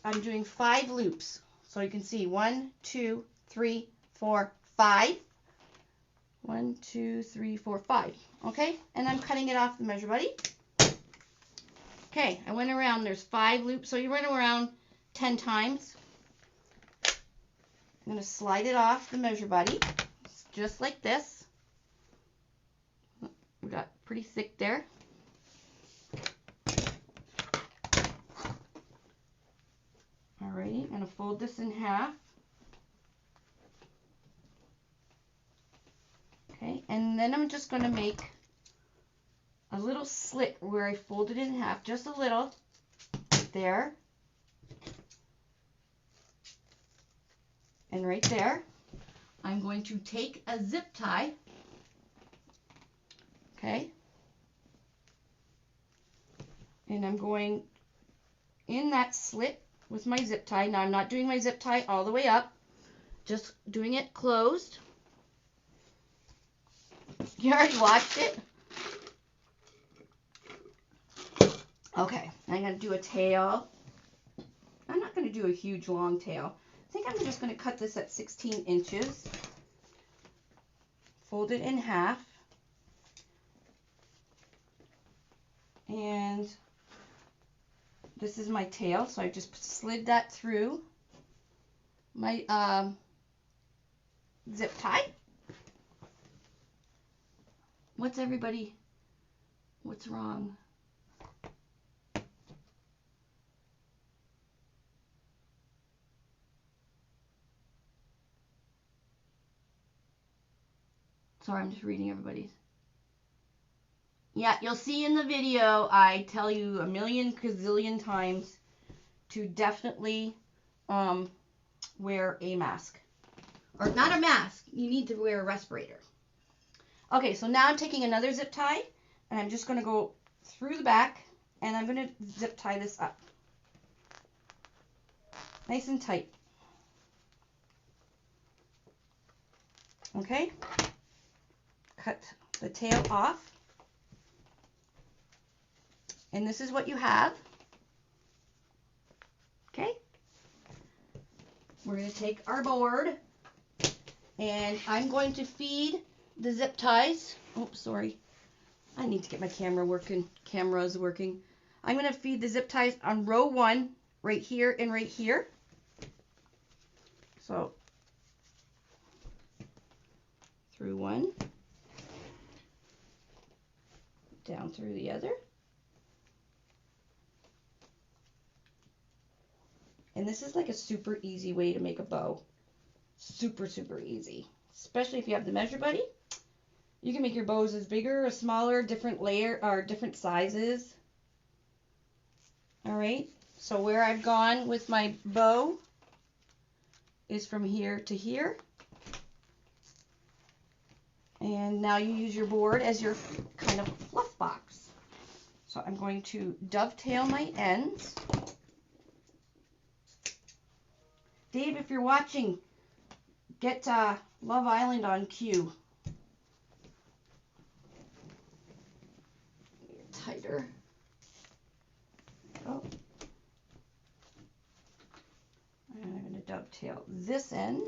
Speaker 1: I'm doing 5 loops. So you can see 1, 2, 3, 4, 5. 1, 2, 3, 4, 5. Okay, and I'm cutting it off the Measure Buddy. Okay, I went around. There's 5 loops, so you went around 10 times. I'm going to slide it off the measure buddy, just like this. We got pretty thick there. Alrighty, I'm going to fold this in half. Okay, and then I'm just going to make a little slit where I fold it in half, just a little, right there, and right there. I'm going to take a zip tie, okay, and I'm going in that slit with my zip tie. Now I'm not doing my zip tie all the way up, just doing it closed. You already watched it? Okay, I'm going to do a tail. I'm not going to do a huge long tail. I think I'm just going to cut this at 16 inches. Fold it in half. And this is my tail, so I just slid that through my zip tie. What's wrong? Sorry, I'm just reading everybody's. Yeah, you'll see in the video, I tell you a million gazillion times to definitely wear a mask. Or not a mask, you need to wear a respirator. Okay, so now I'm taking another zip tie, and I'm just going to go through the back, and I'm going to zip tie this up. Nice and tight. Okay, cut the tail off. And this is what you have. Okay. We're going to take our board, and I'm going to feed the zip ties. Oops, sorry. I need to get my camera working. Camera's working. I'm going to feed the zip ties on row 1, right here and right here. So, through one, down through the other. And this is like a super easy way to make a bow. Super, super easy. Especially if you have the measure buddy. You can make your bows as bigger or smaller, different layer or different sizes. Alright, so where I've gone with my bow is from here to here. And now you use your board as your kind of fluff box. So I'm going to dovetail my ends. Dave, if you're watching, get Love Island on cue. Tighter. Oh. And I'm going to dovetail this end.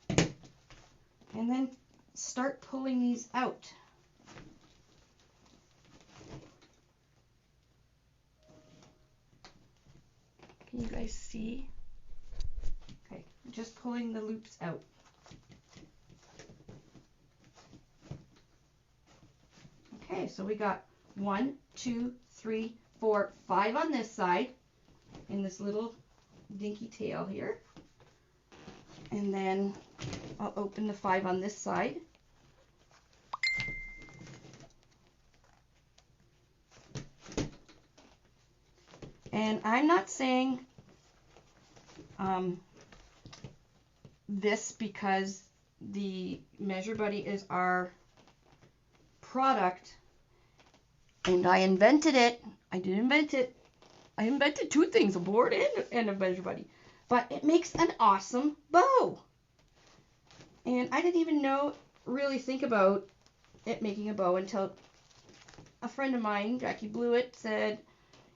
Speaker 1: And then start pulling these out. Can you guys see? Okay, just pulling the loops out. Okay, so we got 1, 2, 3, 4, 5 on this side in this little dinky tail here. And then I'll open the 5 on this side. And I'm not saying this because the Measure Buddy is our product and I invented it. I didn't invent it. I invented 2 things, a board and a Measure Buddy. But it makes an awesome bow. And I didn't even really think about it making a bow until a friend of mine, Jackie Blewett, said,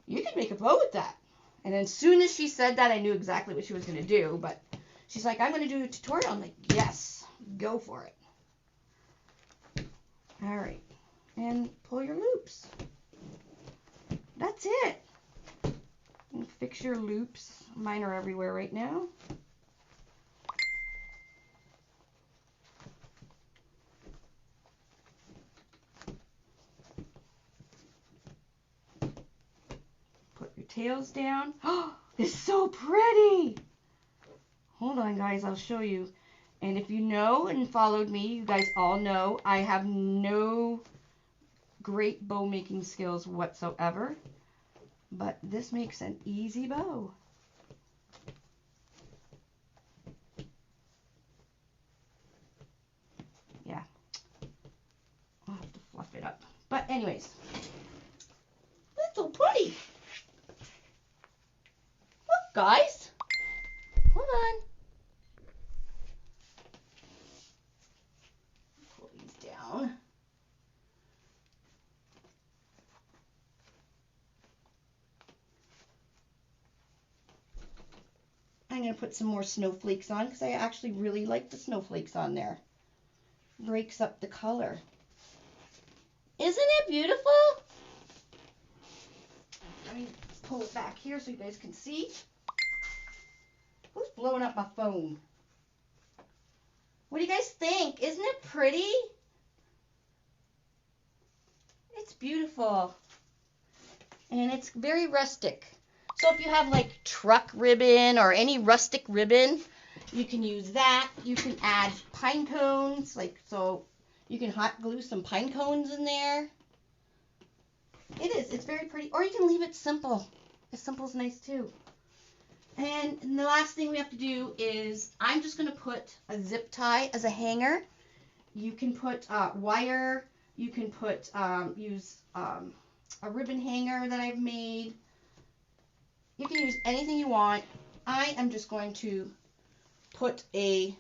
Speaker 1: you can make a bow with that. And as soon as she said that, I knew exactly what she was going to do. But she's like, I'm going to do a tutorial. I'm like, yes, go for it. All right. And pull your loops. That's it. And fix your loops Mine are everywhere right now. Put your tails down. Oh, it's so pretty. Hold on, guys, I'll show you. And if you know and followed me, you guys all know I have no great bow making skills whatsoever. But this makes an easy bow. Yeah. I'll have to fluff it up. But anyways, that's so pretty. Look, guys. Hold on. Pull these down. I'm going to put some more snowflakes on because I actually really like the snowflakes on there. Breaks up the color. Isn't it beautiful? Let me pull it back here so you guys can see. Who's blowing up my phone? What do you guys think? Isn't it pretty? It's beautiful. And it's very rustic. So if you have like truck ribbon or any rustic ribbon, you can use that. You can add pine cones, like so you can hot glue some pine cones in there. It's very pretty. Or you can leave it simple. Simple is nice too. And the last thing we have to do is I'm just going to put a zip tie as a hanger. You can put wire. You can put use a ribbon hanger that I've made. You can use anything you want. I am just going to put a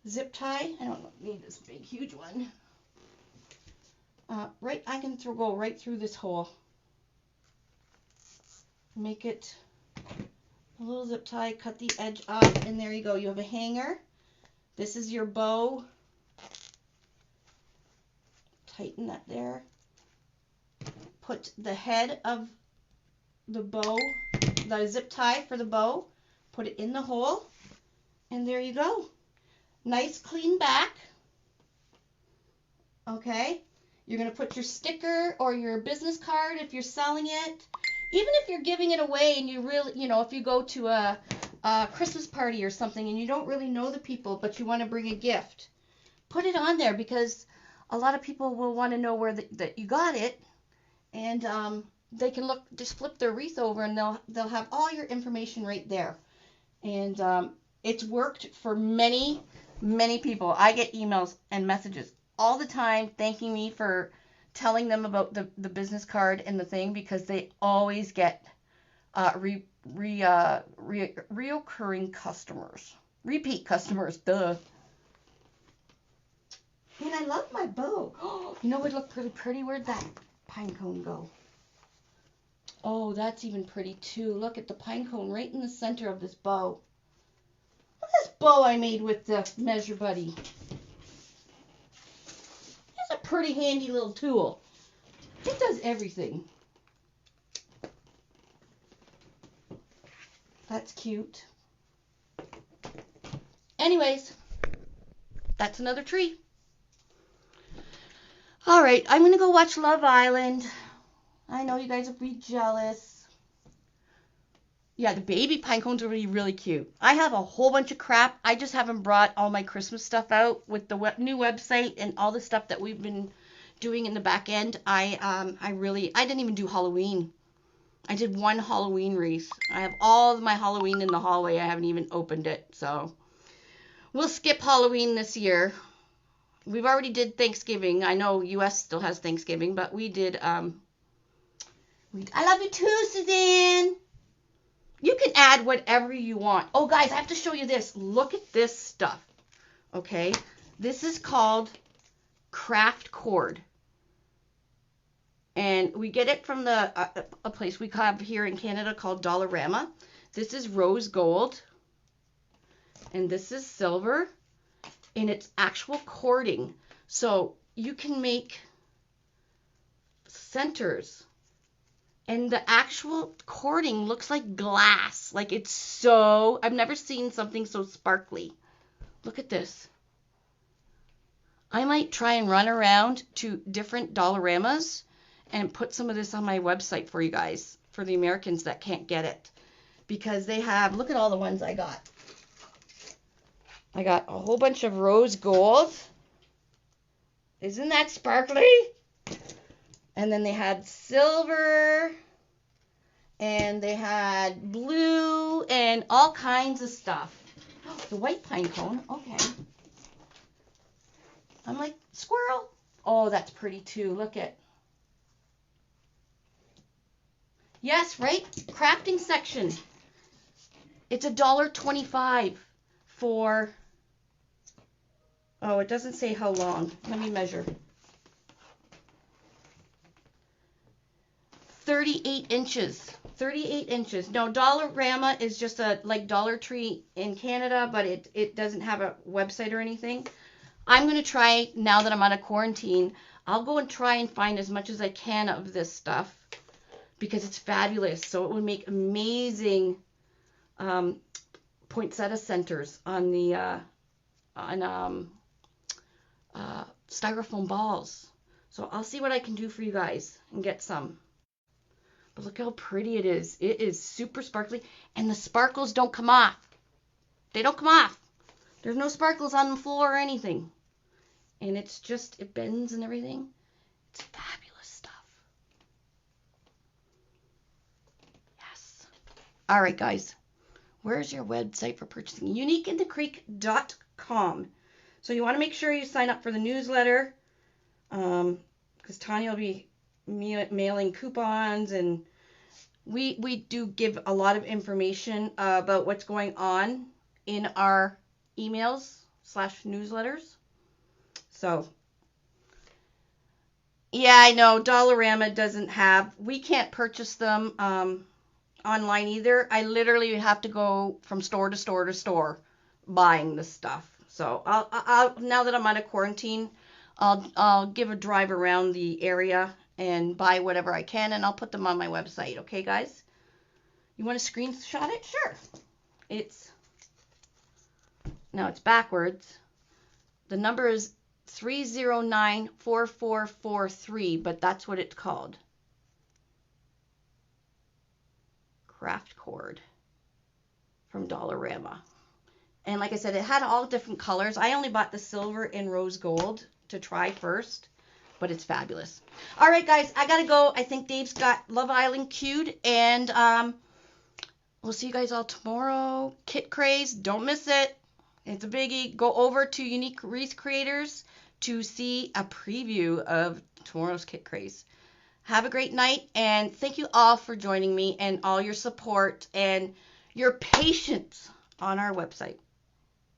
Speaker 1: zip tie. I don't need this big, huge one. I can go right through this hole. Make it a little zip tie, cut the edge off, and there you go. You have a hanger. This is your bow. Tighten that there. Put the head of the bow, the zip tie for the bow, put it in the hole, and there you go. Nice clean back. Okay, you're going to put your sticker or your business card if you're selling it. Even if you're giving it away and you really, if you go to a Christmas party or something and you don't really know the people but you want to bring a gift, put it on there because a lot of people will want to know where that you got it, and they can look, just flip their wreath over and they'll have all your information right there. And it's worked for many, many people. I get emails and messages all the time thanking me for telling them about the business card and the thing, because they always get reoccurring customers, repeat customers, duh. And I love my bow. Oh, you know what would look really pretty? Where'd that pine cone go? Oh, that's even pretty too. Look at the pine cone right in the center of this bow. Look at this bow I made with the Measure Buddy. It's a pretty handy little tool. It does everything. That's cute. Anyways, that's another tree. All right, I'm going to go watch Love Island. I know you guys will be jealous. Yeah, the baby pine cones are really, really cute. I have a whole bunch of crap. I just haven't brought all my Christmas stuff out with the new website and all the stuff that we've been doing in the back end. I didn't even do Halloween. I did one Halloween wreath. I have all of my Halloween in the hallway. I haven't even opened it, so we'll skip Halloween this year. We've already did Thanksgiving. I know U.S. still has Thanksgiving, but we did. I love you too, Suzanne. You can add whatever you want. Oh, guys, I have to show you this. Look at this stuff. Okay, this is called craft cord. And we get it from a place we have here in Canada called Dollarama. This is rose gold. And this is silver. And it's actual cording. So you can make centers And the actual cording looks like glass. Like it's so, I've never seen something so sparkly. Look at this. I might try and run around to different Dollaramas and put some of this on my website for you guys, for the Americans that can't get it. Because they have, look at all the ones I got. I got a whole bunch of rose gold. Isn't that sparkly? And then they had silver, and they had blue, and all kinds of stuff. Oh, the white pine cone, okay. I'm like, squirrel. Oh, that's pretty too. Look at. Yes, right? Crafting section. It's $1.25 for, oh, it doesn't say how long. Let me measure. 38 inches. 38 inches. No, Dollarama is just a like Dollar Tree in Canada, but it doesn't have a website or anything. I'm going to try, now that I'm on a quarantine, I'll go and try and find as much as I can of this stuff because it's fabulous. So it would make amazing poinsettia centers on the styrofoam balls. So I'll see what I can do for you guys and get some. But look how pretty it is. It is super sparkly. And the sparkles don't come off. They don't come off. There's no sparkles on the floor or anything. And it's just, it bends and everything. It's fabulous stuff. Yes. All right, guys. Where's your website for purchasing? uniqueinthecreek.com. So you want to make sure you sign up for the newsletter. Because Tanya will be mailing coupons, and we do give a lot of information about what's going on in our emails/newsletters. So yeah, I know Dollarama doesn't have, we can't purchase them online either. I literally have to go from store to store to store buying this stuff. So I'll now that I'm on a quarantine, I'll give a drive around the area and buy whatever I can, and I'll put them on my website. Okay, guys? You want to screenshot it? Sure. Now it's backwards. The number is 3094443, but that's what it's called. Craft cord from Dollarama. And like I said, it had all different colors. I only bought the silver and rose gold to try first, but it's fabulous. All right, guys, I gotta go. I think Dave's got Love Island queued, and we'll see you guys all tomorrow. Kit Craze, don't miss it. It's a biggie. Go over to Unique Wreath Creators to see a preview of tomorrow's Kit Craze. Have a great night, and thank you all for joining me and all your support and your patience on our website.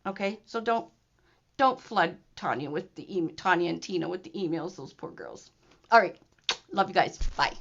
Speaker 1: Okay, so don't flood Tanya with the Tanya and Tina with the emails. Those poor girls. All right, love you guys. Bye.